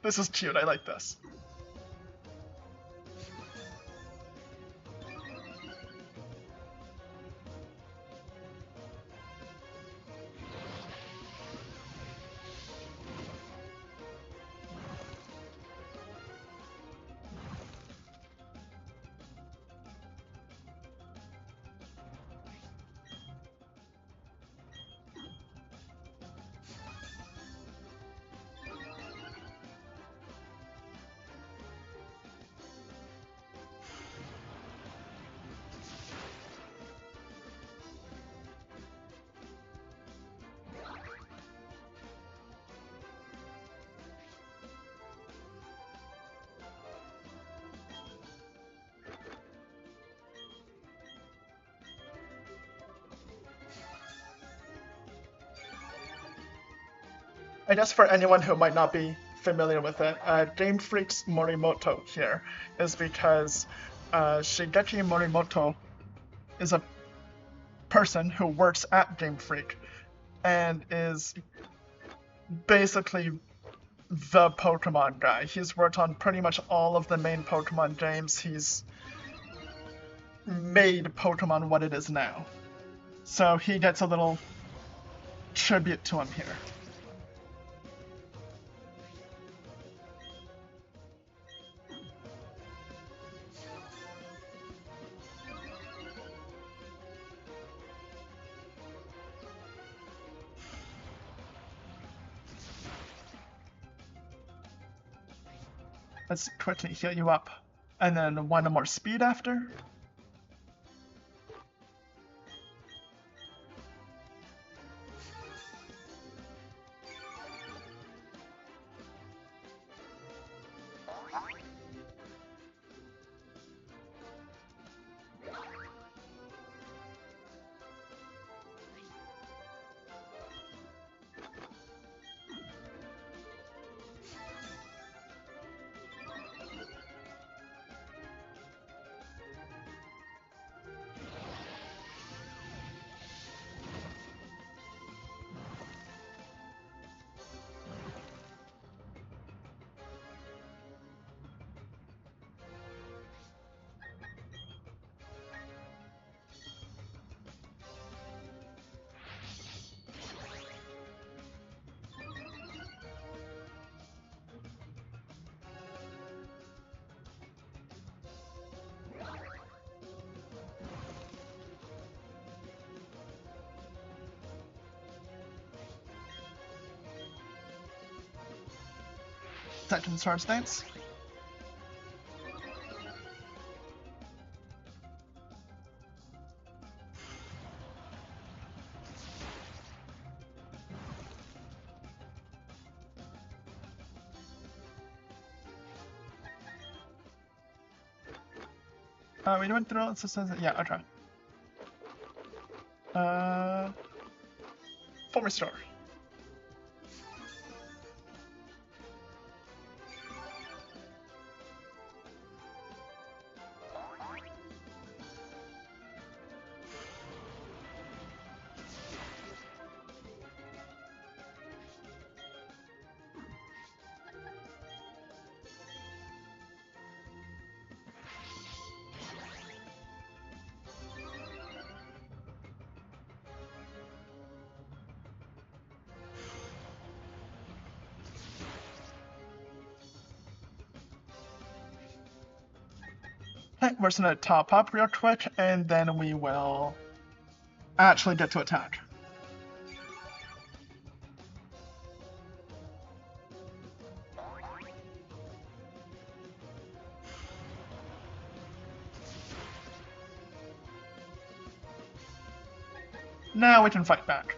This is cute, I like this. I guess for anyone who might not be familiar with it, Game Freak's Morimoto here is because Shigeki Morimoto is a person who works at Game Freak and is basically the Pokemon guy. He's worked on pretty much all of the main Pokemon games. He's made Pokemon what it is now. So he gets a little tribute to him here. Let's quickly heal you up. And then one more speed after. second charge stance. We went through systems. Yeah, okay. Full restore. Okay, we're just gonna top up real quick, and then we will actually get to attack. Now we can fight back.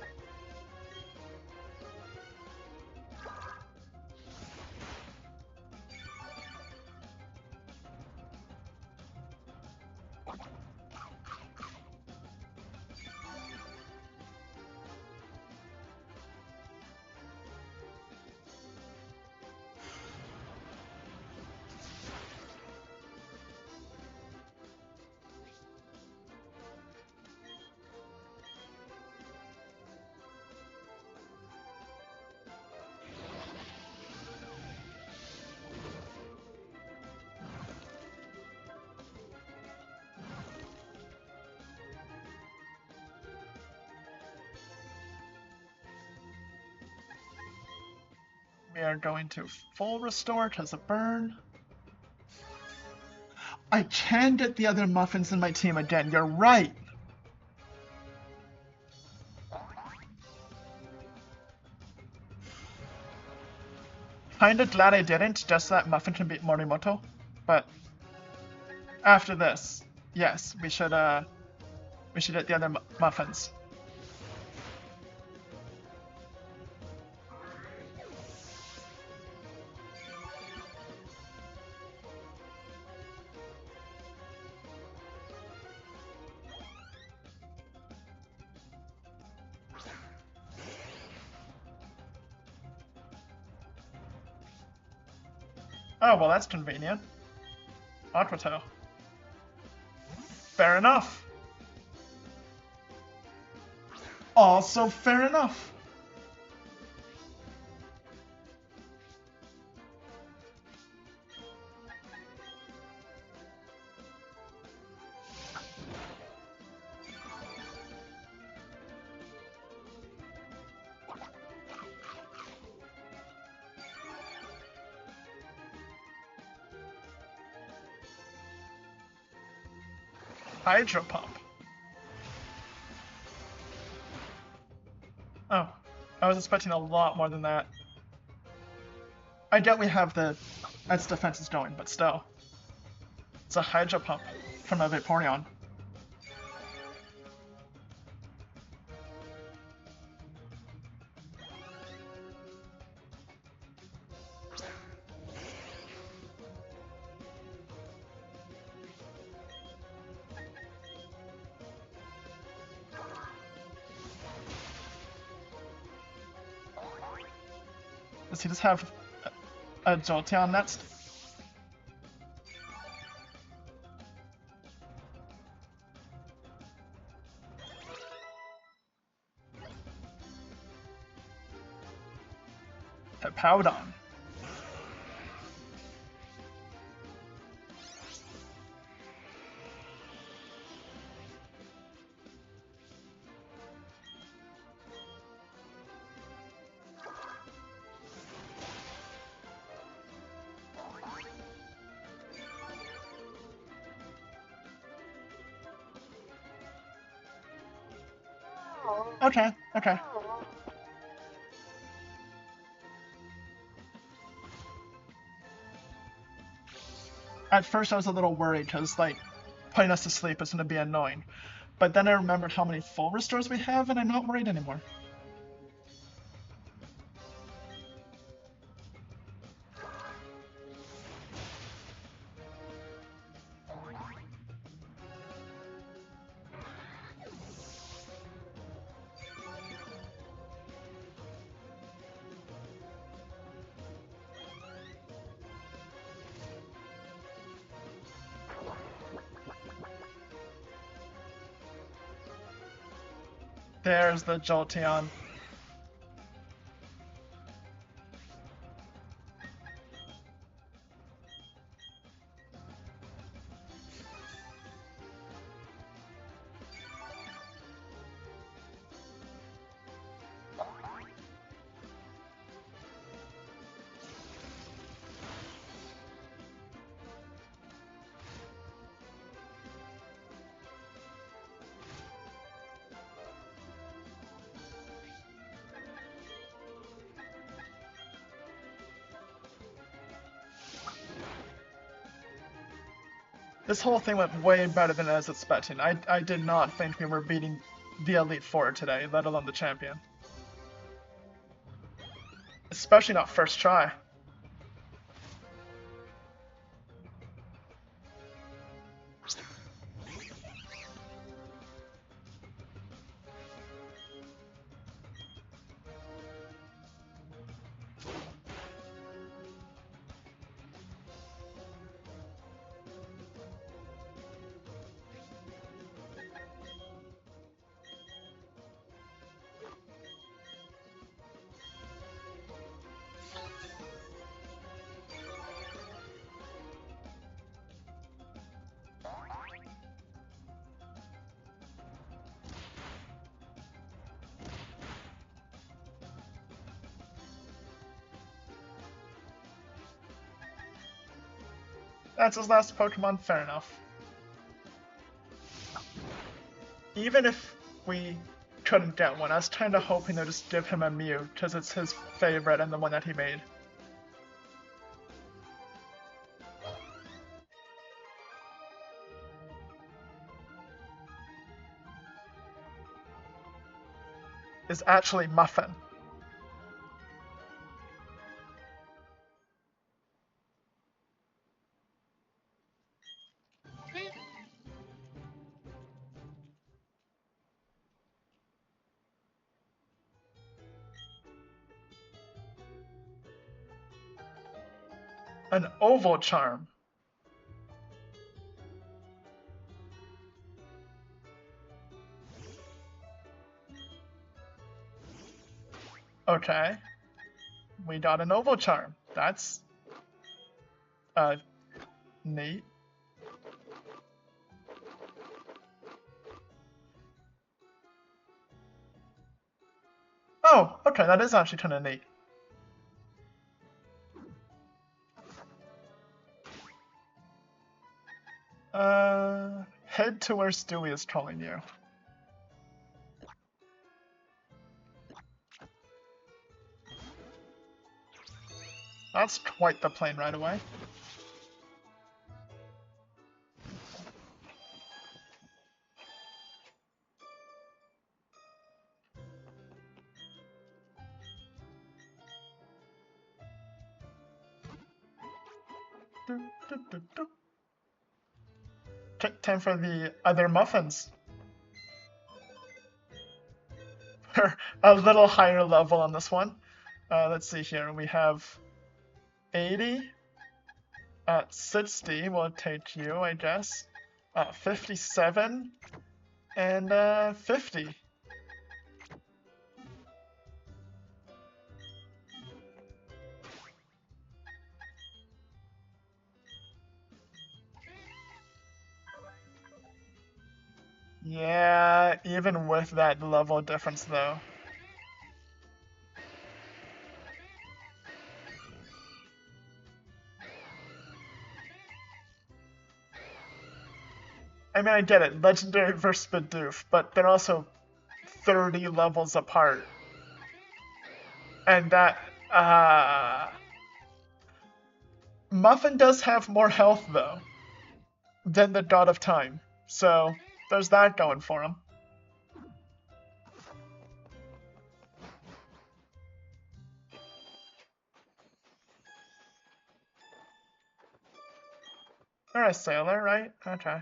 We are going to full restore because of burn. I can get the other muffins in my team again, you're right! Kinda glad I didn't, just so that Muffin can beat Morimoto. But after this, yes, we should get the other muffins. Oh, well, that's convenient. Aquatail. Fair enough. Also fair enough. Hydro Pump. Oh, I was expecting a lot more than that. I get we have its defense is going, but still. It's a Hydro Pump from a Vaporeon. Does he just have a Jolteon next? Powdon. Okay, okay. At first I was a little worried because, like, putting us to sleep is going to be annoying. But then I remembered how many full restores we have, and I'm not worried anymore. There's the Jolteon. This whole thing went way better than I was expecting. I did not think we were beating the Elite Four today, let alone the champion. Especially not first try. That's his last Pokemon, fair enough. Even if we couldn't get one, I was kinda hoping to just give him a Mew, because it's his favorite and the one that he made. Is actually Muffin. An oval charm. Okay. We got an oval charm. That's neat. Oh, okay, that is actually kinda neat. Head to where Stewie is trolling you. That's quite the plane right away. Okay, time for the other muffins. We're a little higher level on this one. Let's see here. We have 80. 60 will take you, I guess. 57. And 50. Yeah, even with that level difference though. I mean, I get it, Legendary versus Bidoof, but they're also 30 levels apart. And that, Muffin does have more health, though, than the God of Time. So, there's that going for him. You're a sailor, right? Okay.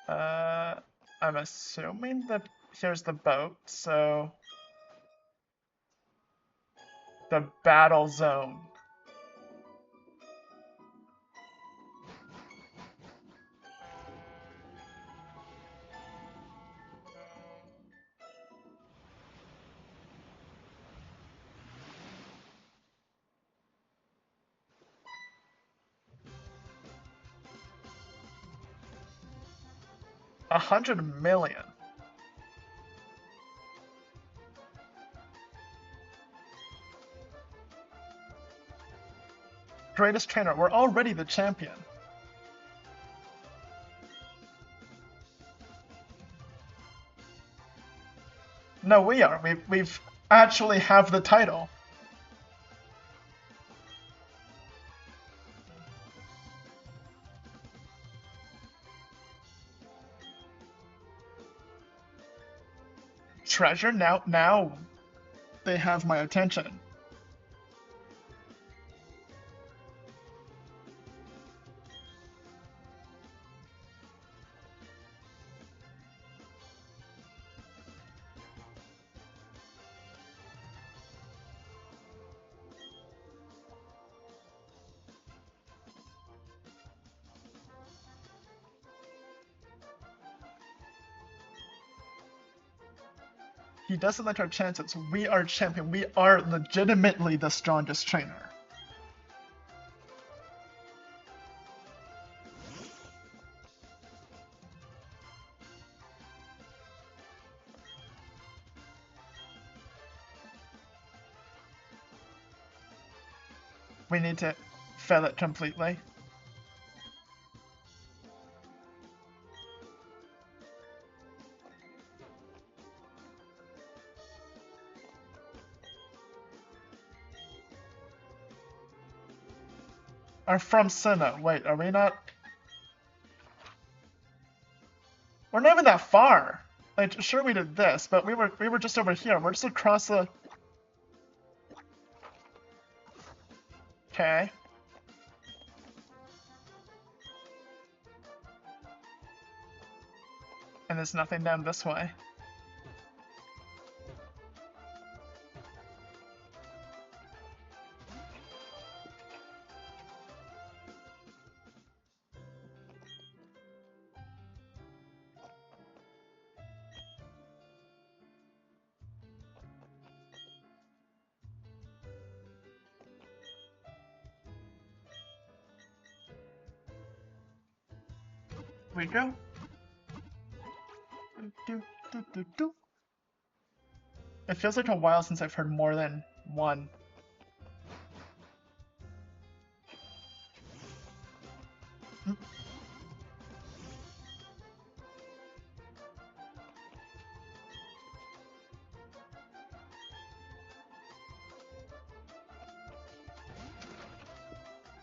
I'm assuming that here's the boat, so... The battle zone. $100 million. Greatest trainer. We're already the champion. No, we are. We've actually have the title. Treasure? Now they have my attention. He doesn't like our chances. We are champion. We are legitimately the strongest trainer. We need to fill it completely. Are from Sinnoh. Wait, are we not? We're not even that far. Like, sure we did this, but we were just over here. We're just across the... Okay. And there's nothing down this way. We go. It feels like a while since I've heard more than one.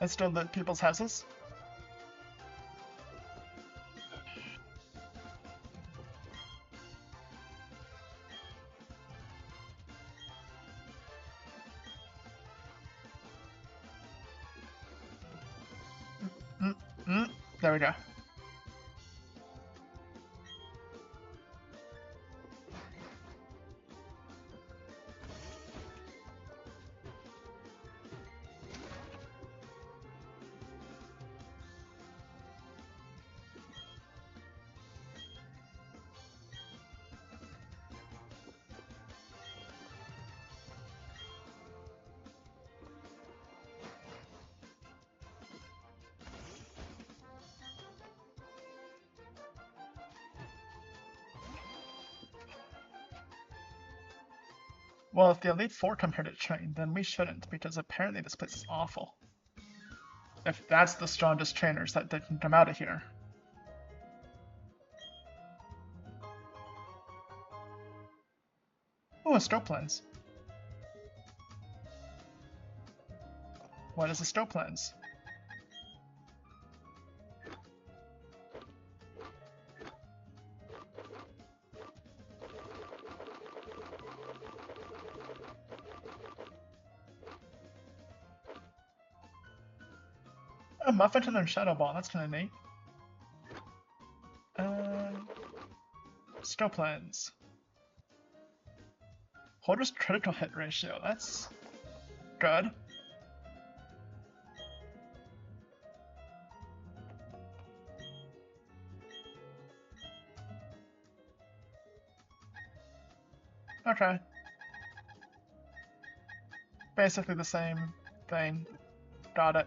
Let's go loot people's houses. There we go. Well, if the Elite Four come here to train, then we shouldn't, because apparently this place is awful. If that's the strongest trainers that can come out of here. Oh, a scope lens. What is the Stowe plans? Oh, Muffin Jr and Shadow Ball, that's kind of neat. Stowe plans. Holder's critical hit ratio, that's good. Okay. Basically the same thing. Got it.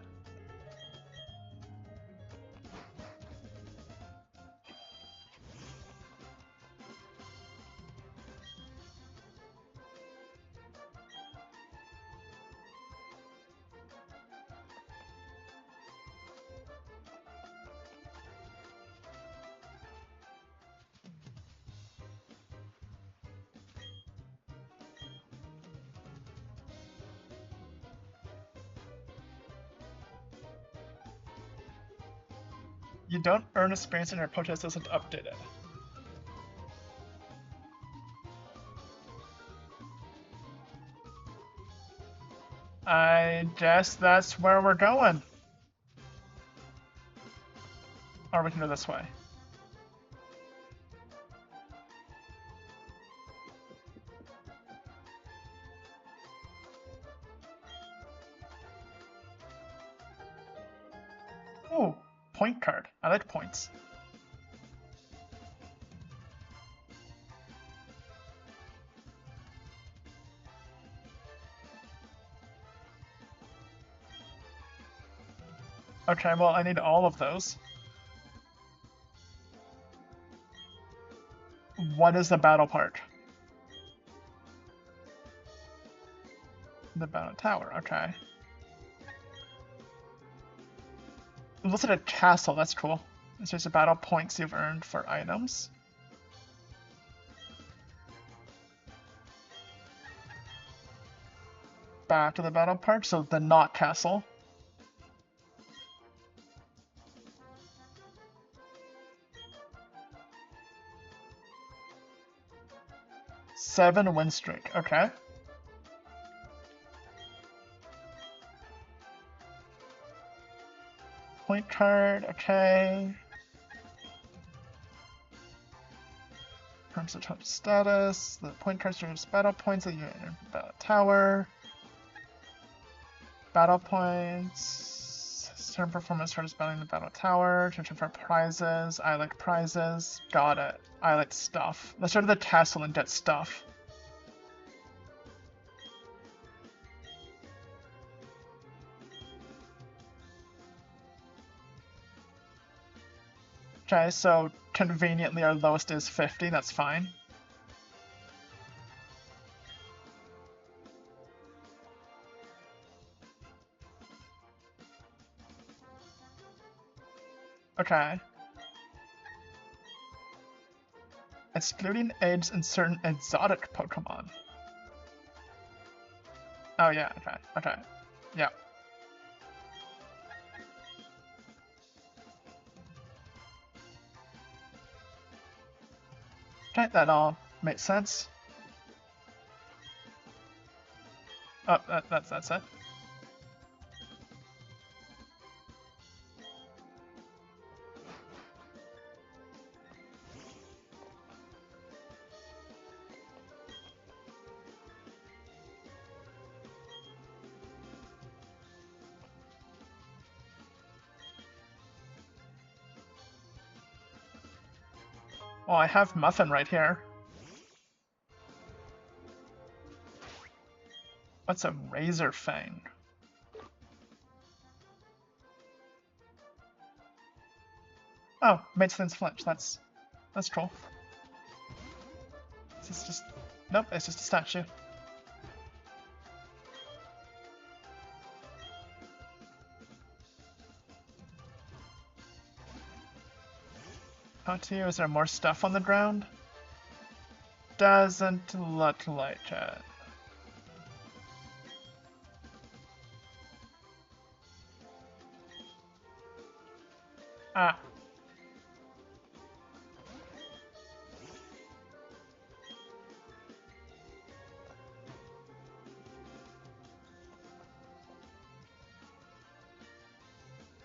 You don't earn experience and your protest isn't updated. I guess that's where we're going. Or we can go this way. Ooh, point card. I like points. Okay, well, I need all of those. What is the battle part? The battle tower, okay. It looks like a castle, that's cool. It's just the battle points you've earned for items. Back to the battle part, so the not castle. Seven win streak, okay. Point card, okay. Terms of top status, the point cards reduce battle points that you enter the battle tower. Battle points. Certain performance starts battling the battle tower. To for prizes. I like prizes. Got it. I like stuff. Let's go to the castle and get stuff. Okay, so conveniently our lowest is 50, that's fine. Okay. Excluding eggs and certain exotic Pokemon. Oh yeah, okay, okay. Yeah. Okay, that all makes sense. Oh, that's it. Well, I have Muffin right here. What's a Razor Fang? Oh, makes things flinch. That's cool. Is this just... Nope, it's just a statue. How to you? Is there more stuff on the ground? Doesn't look like it. Ah.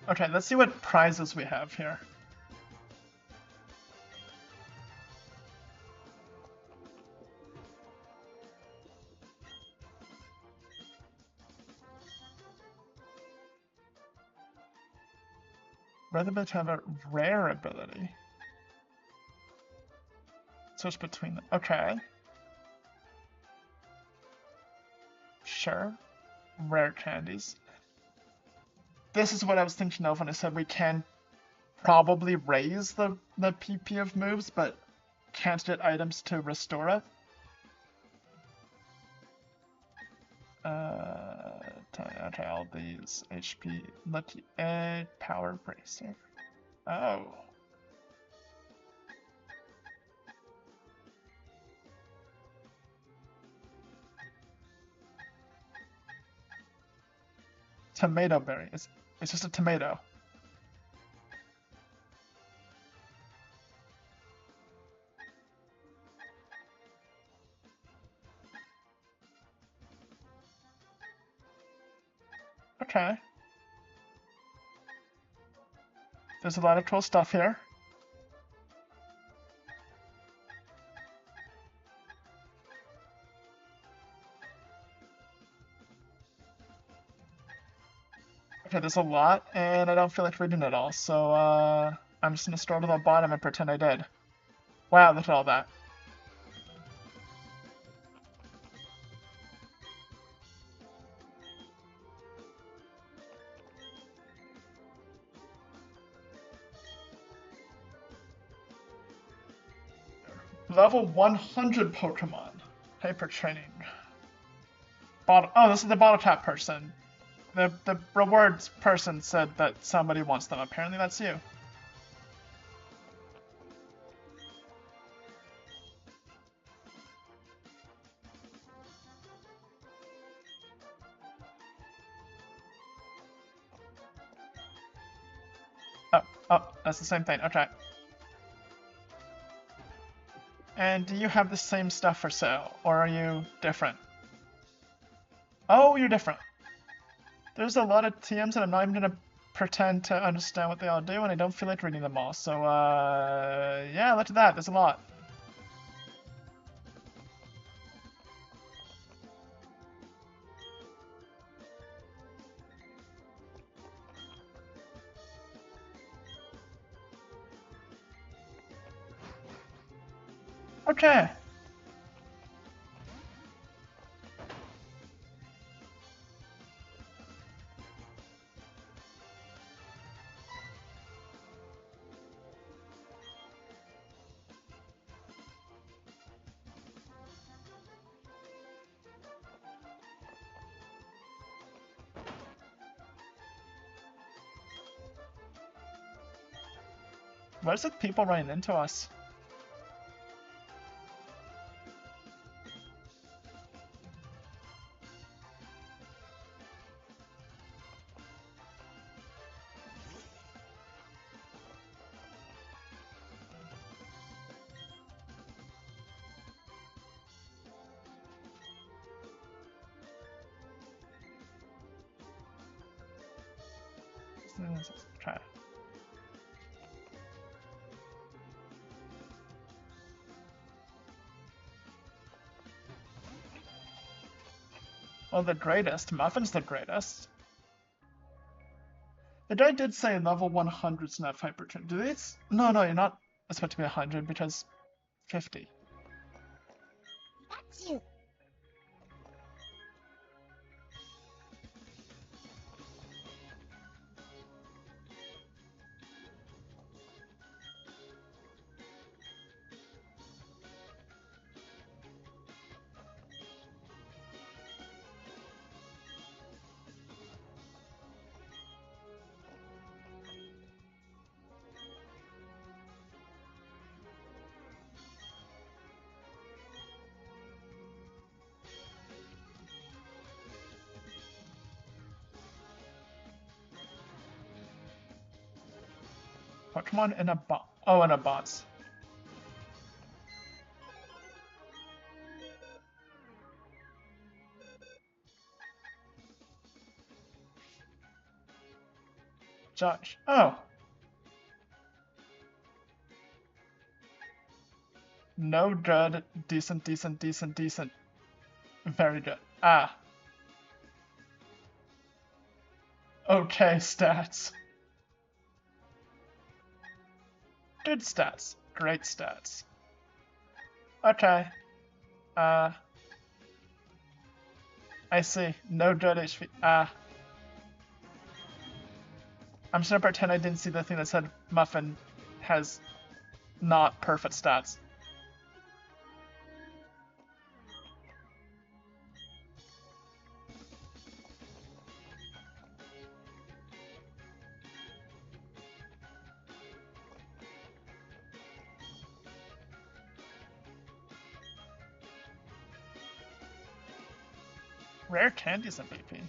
Okay, let's see what prizes we have here. Red ability to have a rare ability. Switch between them. Okay. Sure. Rare candies. This is what I was thinking of when I said we can probably raise the PP of moves, but can't get items to restore it. Okay, all these HP, lucky egg, power bracer. Oh. Tomato berry. It's just a tomato. Okay. There's a lot of cool stuff here. Okay, there's a lot, and I don't feel like reading it all, so I'm just gonna scroll to the bottom and pretend I did. Wow, look at all that. Level 100 Pokemon. Hyper training. Oh, this is the bottle cap person. The rewards person said that somebody wants them. Apparently that's you. Oh, that's the same thing. Okay. And do you have the same stuff for sale, or are you different? Oh, you're different. There's a lot of TMs and I'm not even gonna pretend to understand what they all do, and I don't feel like reading them all. So, yeah, look at that. There's a lot. Okay. What is it people running into us? Let's try. Well, the greatest. Muffin's the greatest. The guy did say level 100's not hyper train. Do they? No, you're not supposed to be 100 because 50. That's you. Pokemon in a box. Oh, in a box. Josh. Oh. No good. Decent, decent, decent, decent. Very good. Ah. Okay, stats. Good stats. Great stats. Okay. I see. No good HP. I'm just gonna pretend I didn't see the thing that said Muffin has not perfect stats. Rare candies MVP.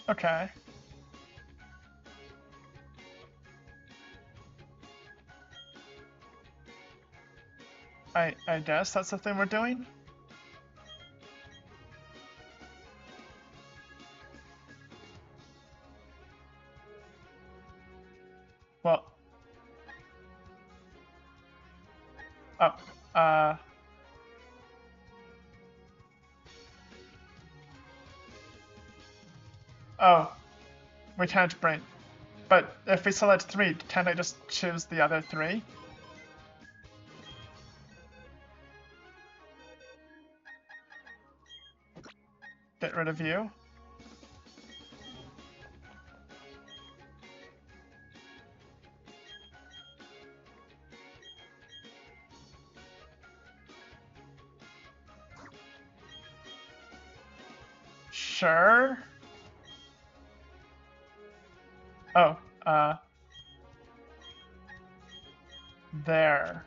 Okay. I guess that's the thing we're doing? Well... Oh, Oh, we can't bring... But if we select 3, can't I just choose the other 3? Get rid of you? Sure. Oh, there.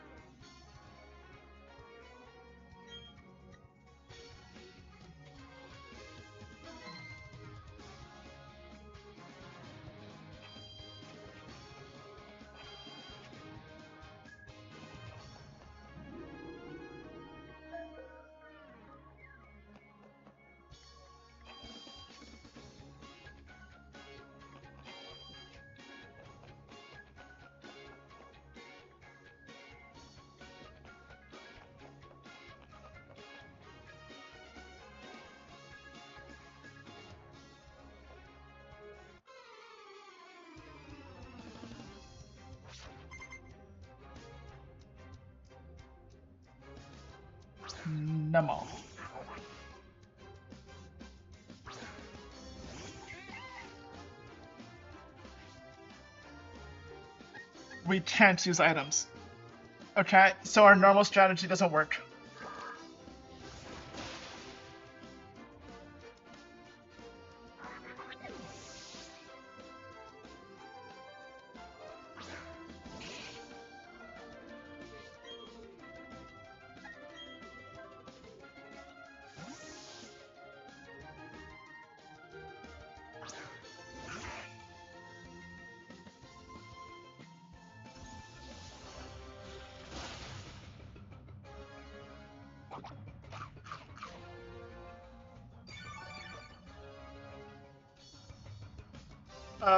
Nemo. We can't use items. Okay, so our normal strategy doesn't work.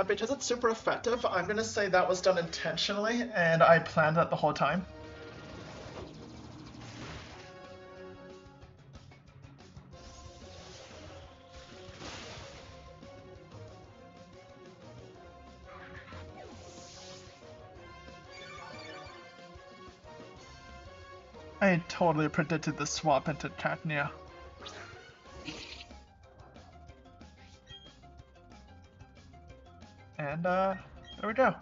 Because it's super effective, I'm gonna say that was done intentionally, and I planned that the whole time. I totally predicted the swap into Cacnea. And, there we go.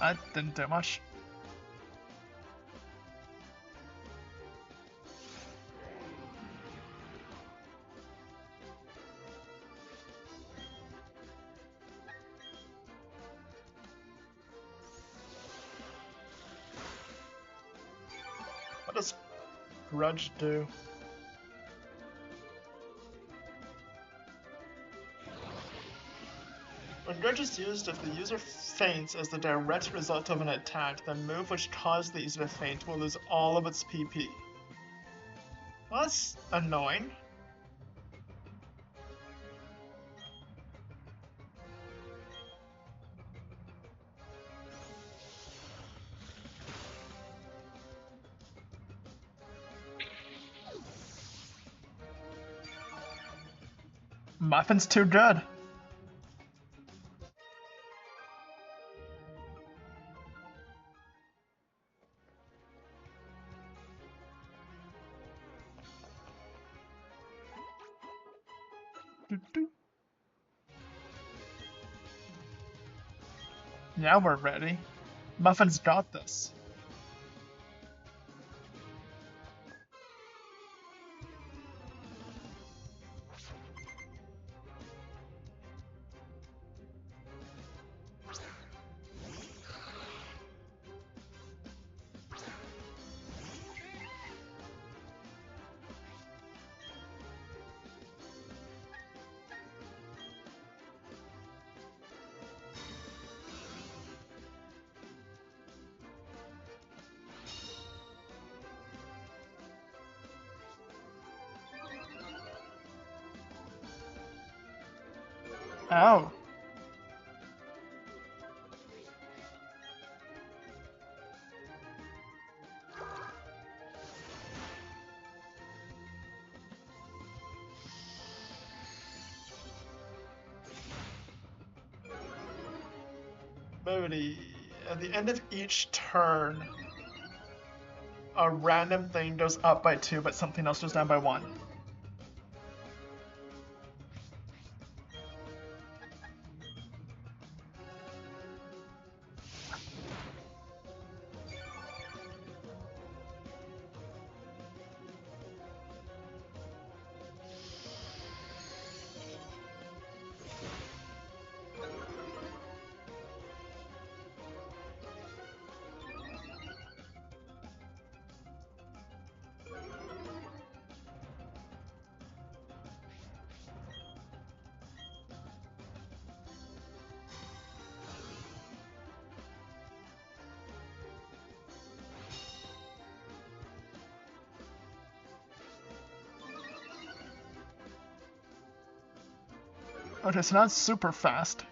I didn't do much. What does Grudge do? When Grudge is used, if the user faints as the direct result of an attack, the move which caused the user to faint will lose all of its PP. Well, that's annoying. Muffin's too good. Now we're ready. Muffin's got this. Ow. Moody. At the end of each turn, a random thing goes up by 2, but something else goes down by 1. Okay, so now it's super fast.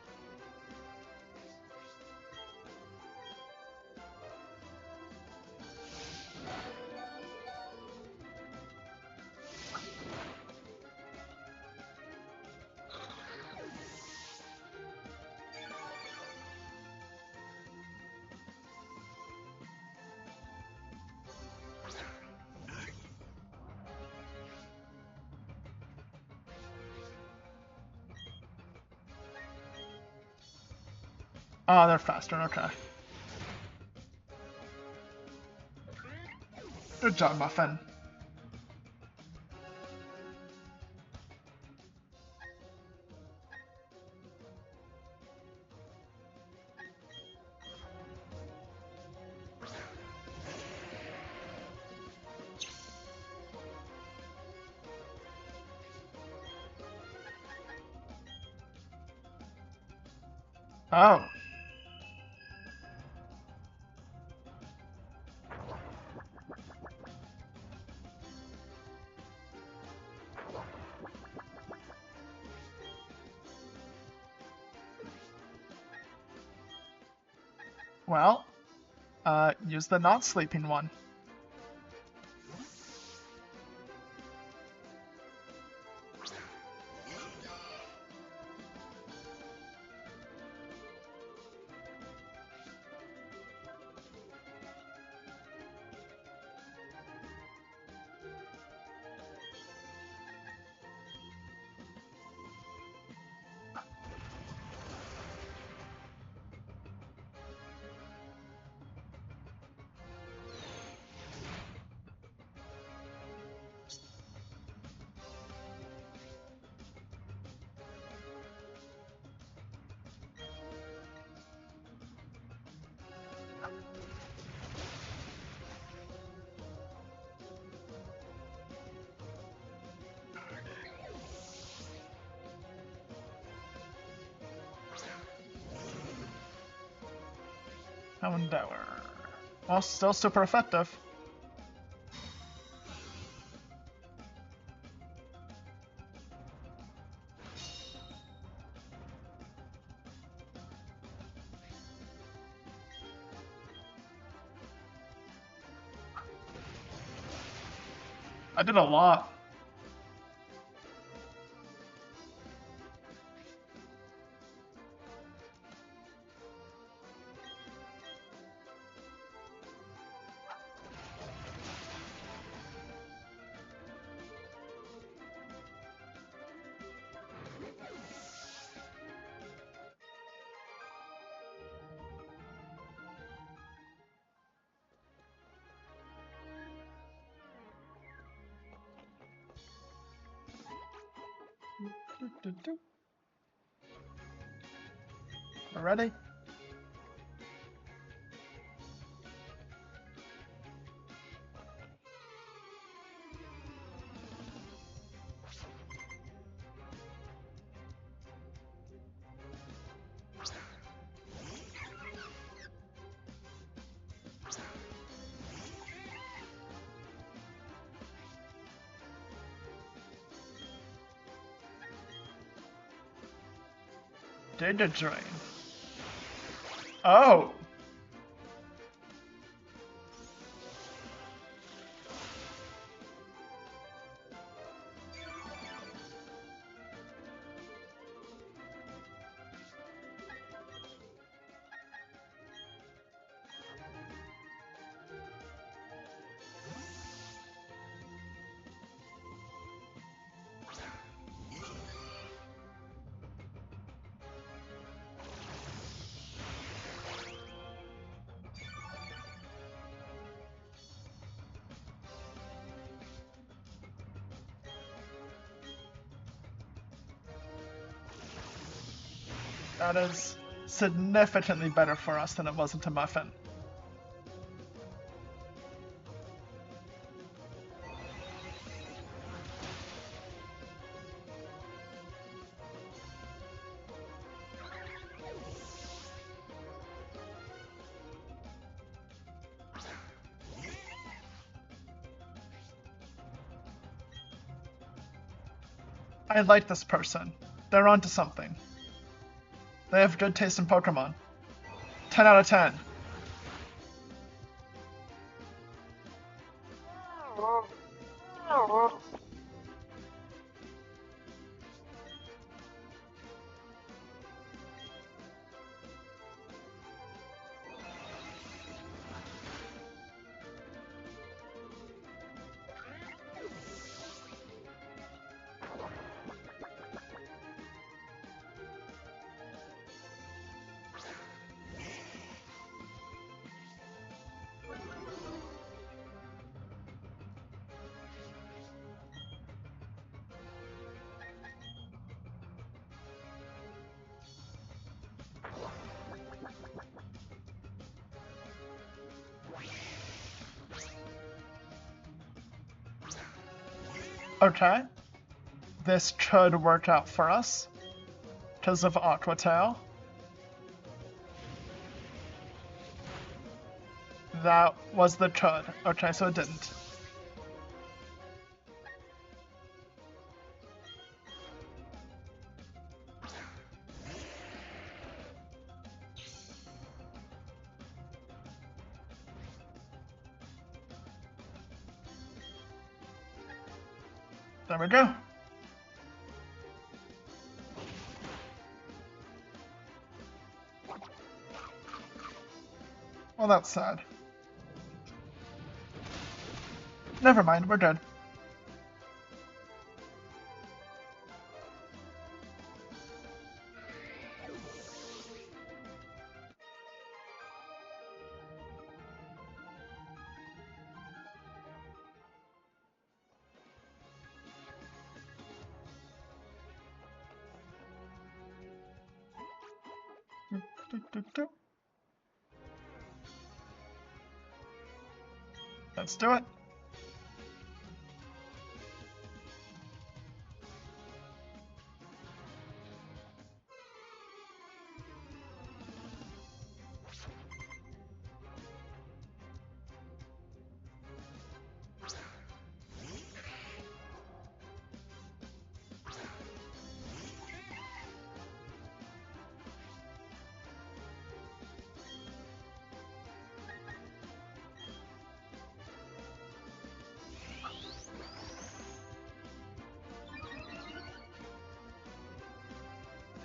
Oh, they're faster, okay. Good job, Muffin. Oh. Well, use the not sleeping one. Houndour. Well, still super effective. I did a lot. Ready? Data drain. Oh! That is significantly better for us than it was into Muffin. I like this person. They're onto something. They have good taste in Pokemon. 10 out of 10. Okay. This could work out for us because of Aqua Tail. That was the could. Okay, so it didn't. There we go. Well, that's sad. Never mind, we're good. Let's do it.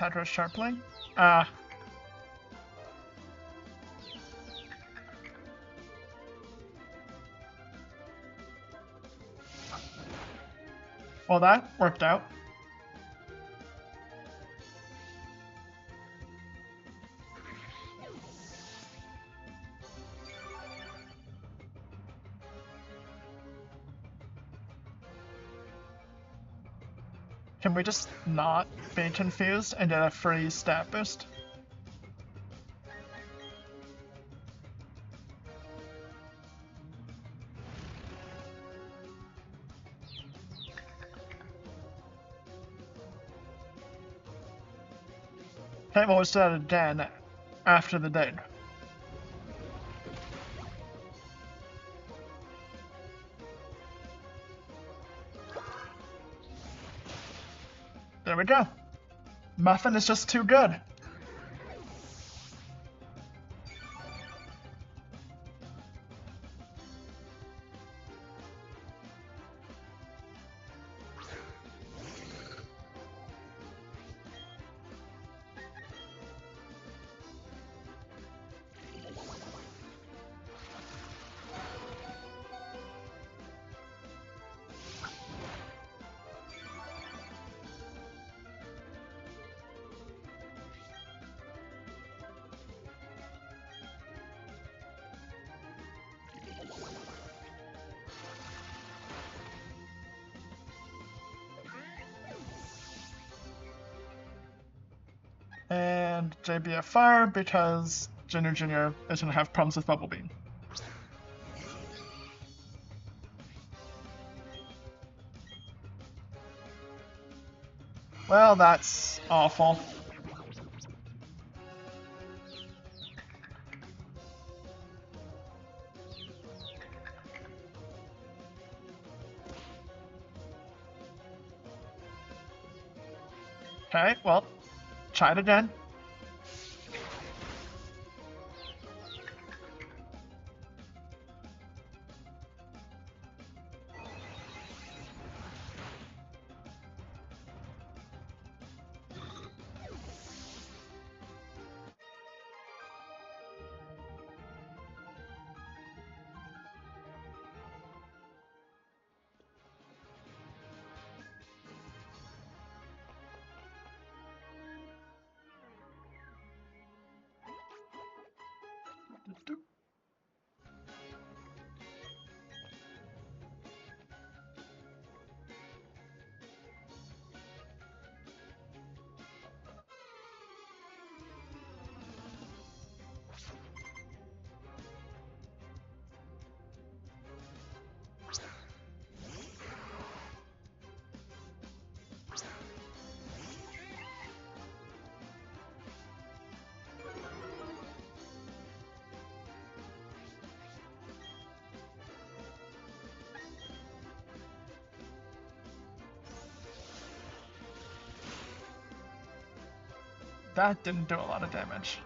that was sharply. Ah. Well, that worked out. Can we just not be confused and get a free stat boost? Okay, well, let's do that again after the date. There we go. Muffin is just too good. And JBFR because Junior Jr. is going to have problems with Bubble Bean. Well, that's awful. Okay, well, try it again. That didn't do a lot of damage.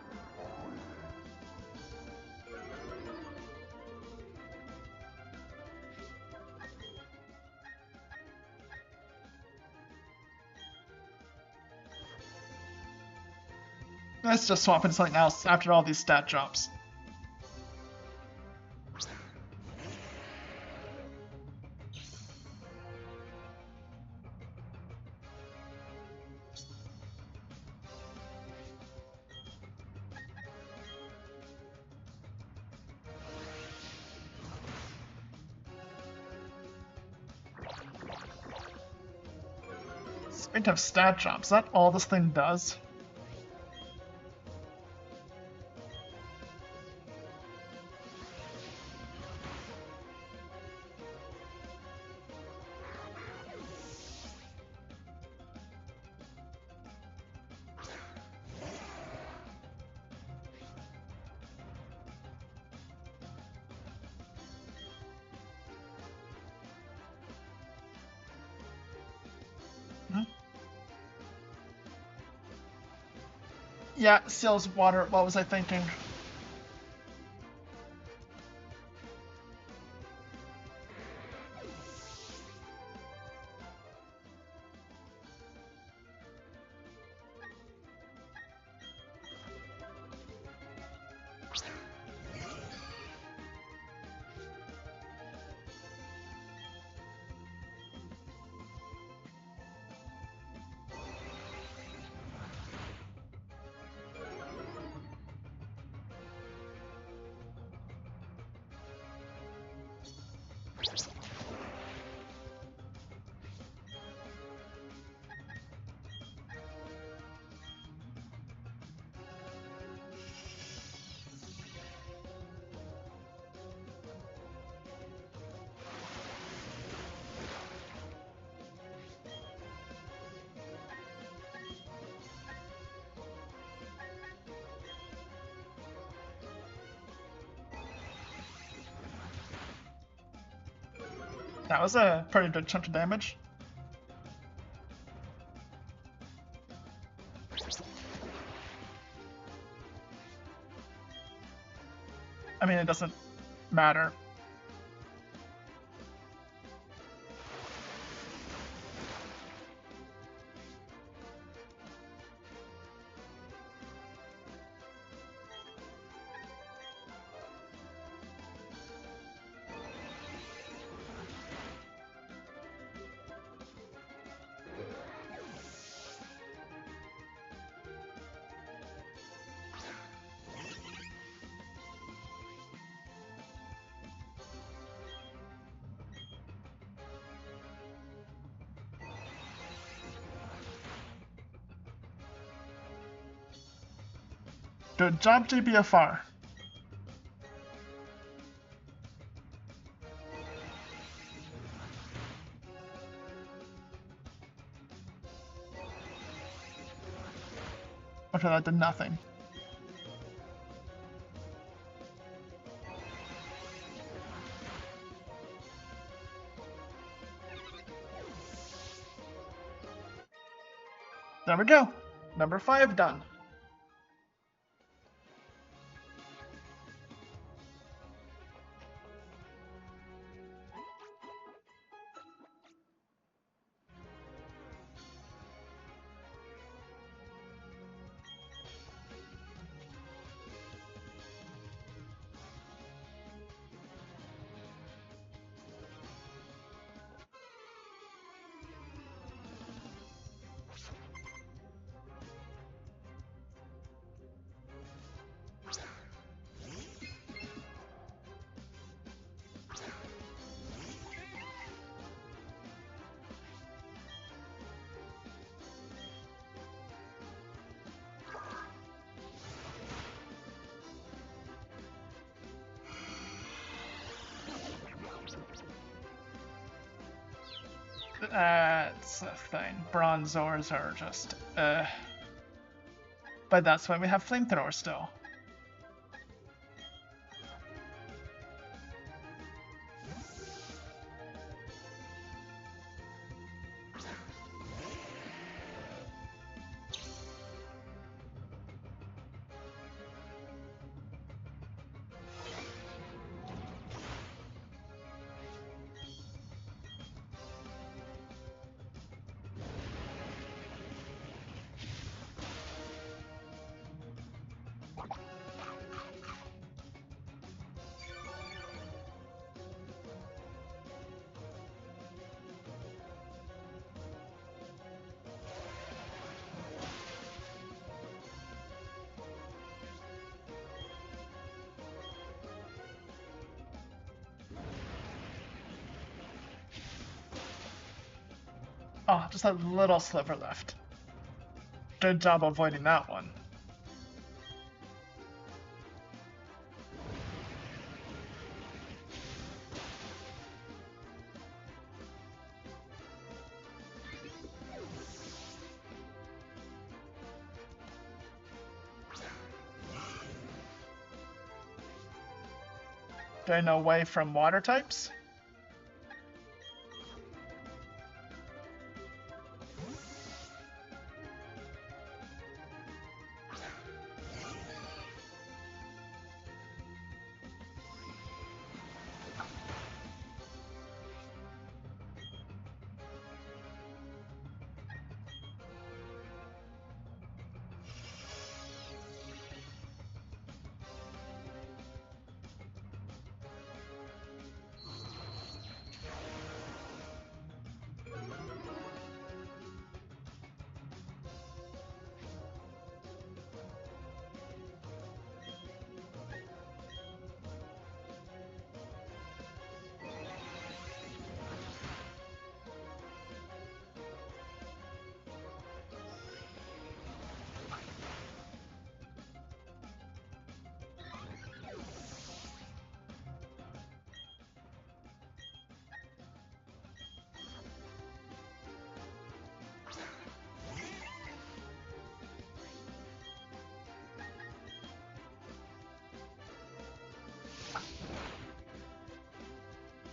Let's just swap into something else after all these stat drops. Speaking of stat drops, is that all this thing does? Yeah, seals water. What was I thinking? That was a pretty good chunk of damage. I mean, it doesn't matter. Good job, GBFR. Okay, that did nothing. There we go. Number 5 done. That's a thing. Bronze ores are just, But that's why we have flamethrower still. Oh, just a little sliver left. Good job avoiding that one. Getting away from water types.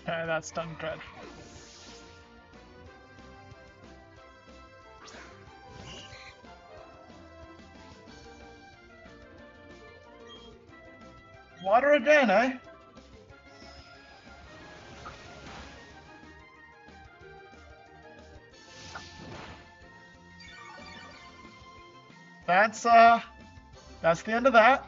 Okay, that's done good. Water again, eh? That's the end of that.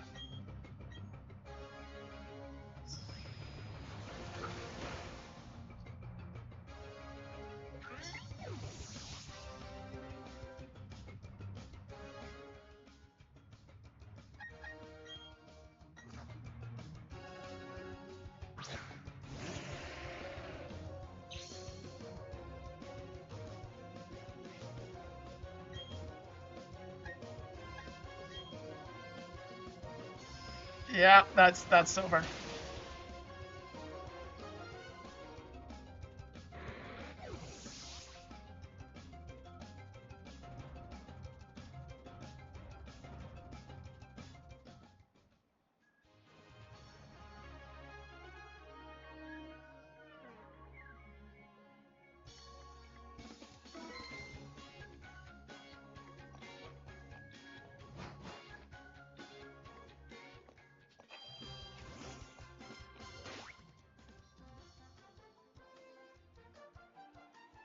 Yeah, that's over.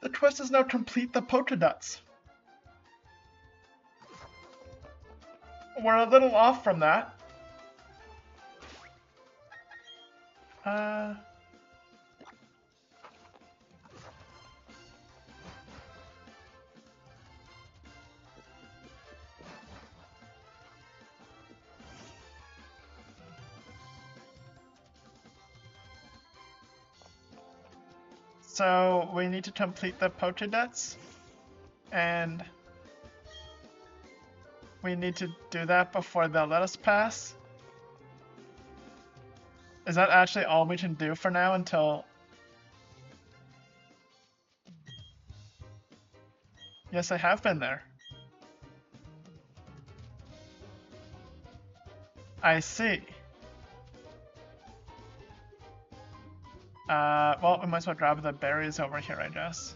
The twist is now complete the polka dots. We're a little off from that. So we need to complete the polka dots, and we need to do that before they'll let us pass. Is that actually all we can do for now until... Yes, I have been there. I see. Well, we might as well grab the berries over here, I guess.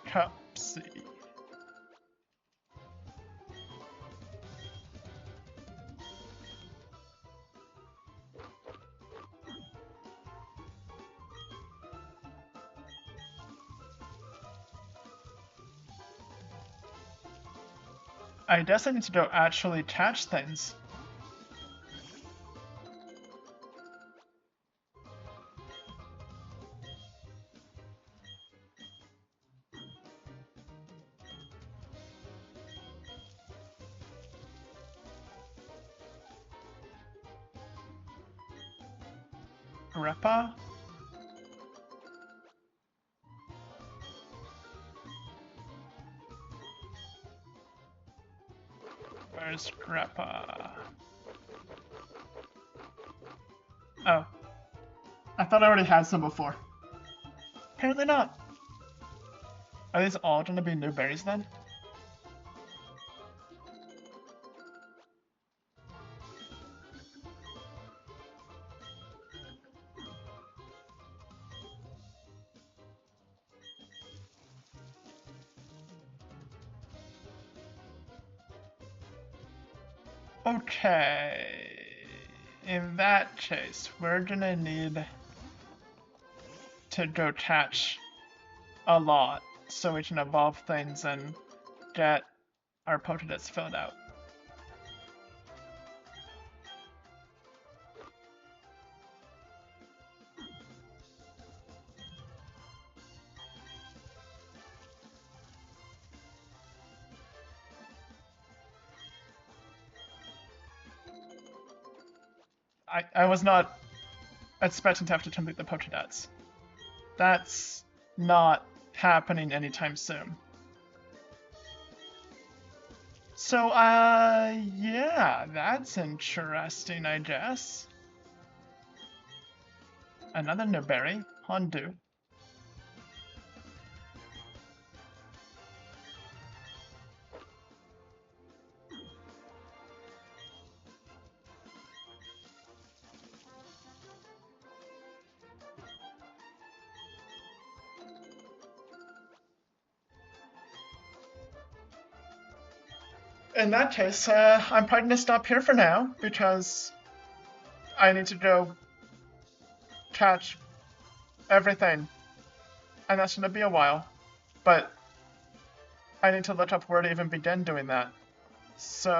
Cupsy. I guess I need to go actually catch things. Greppa? Where's Greppa? Oh. I thought I already had some before. Apparently not. Are these all gonna be new berries then? Okay. In that case, we're gonna need to go catch a lot so we can evolve things and get our polka dots filled out. I was not expecting to have to complete the polka dots. That's not happening anytime soon. So, yeah, that's interesting, I guess. Another new berry, Hondu. In that case, I'm probably gonna stop here for now because I need to go catch everything, and that's gonna be a while. But I need to look up where to even begin doing that. So,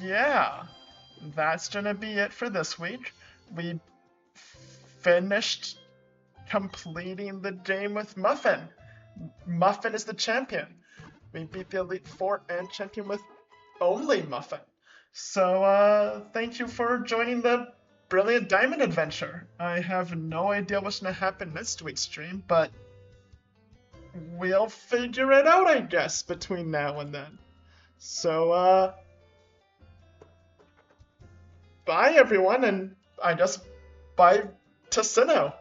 yeah, that's gonna be it for this week. We finished completing the game with Muffin. Muffin is the champion. We beat the Elite Four and champion with only Muffin. So, thank you for joining the Brilliant Diamond Adventure. I have no idea what's gonna happen next week's stream, but we'll figure it out, I guess, between now and then. So, bye everyone, and I guess bye to Sinnoh.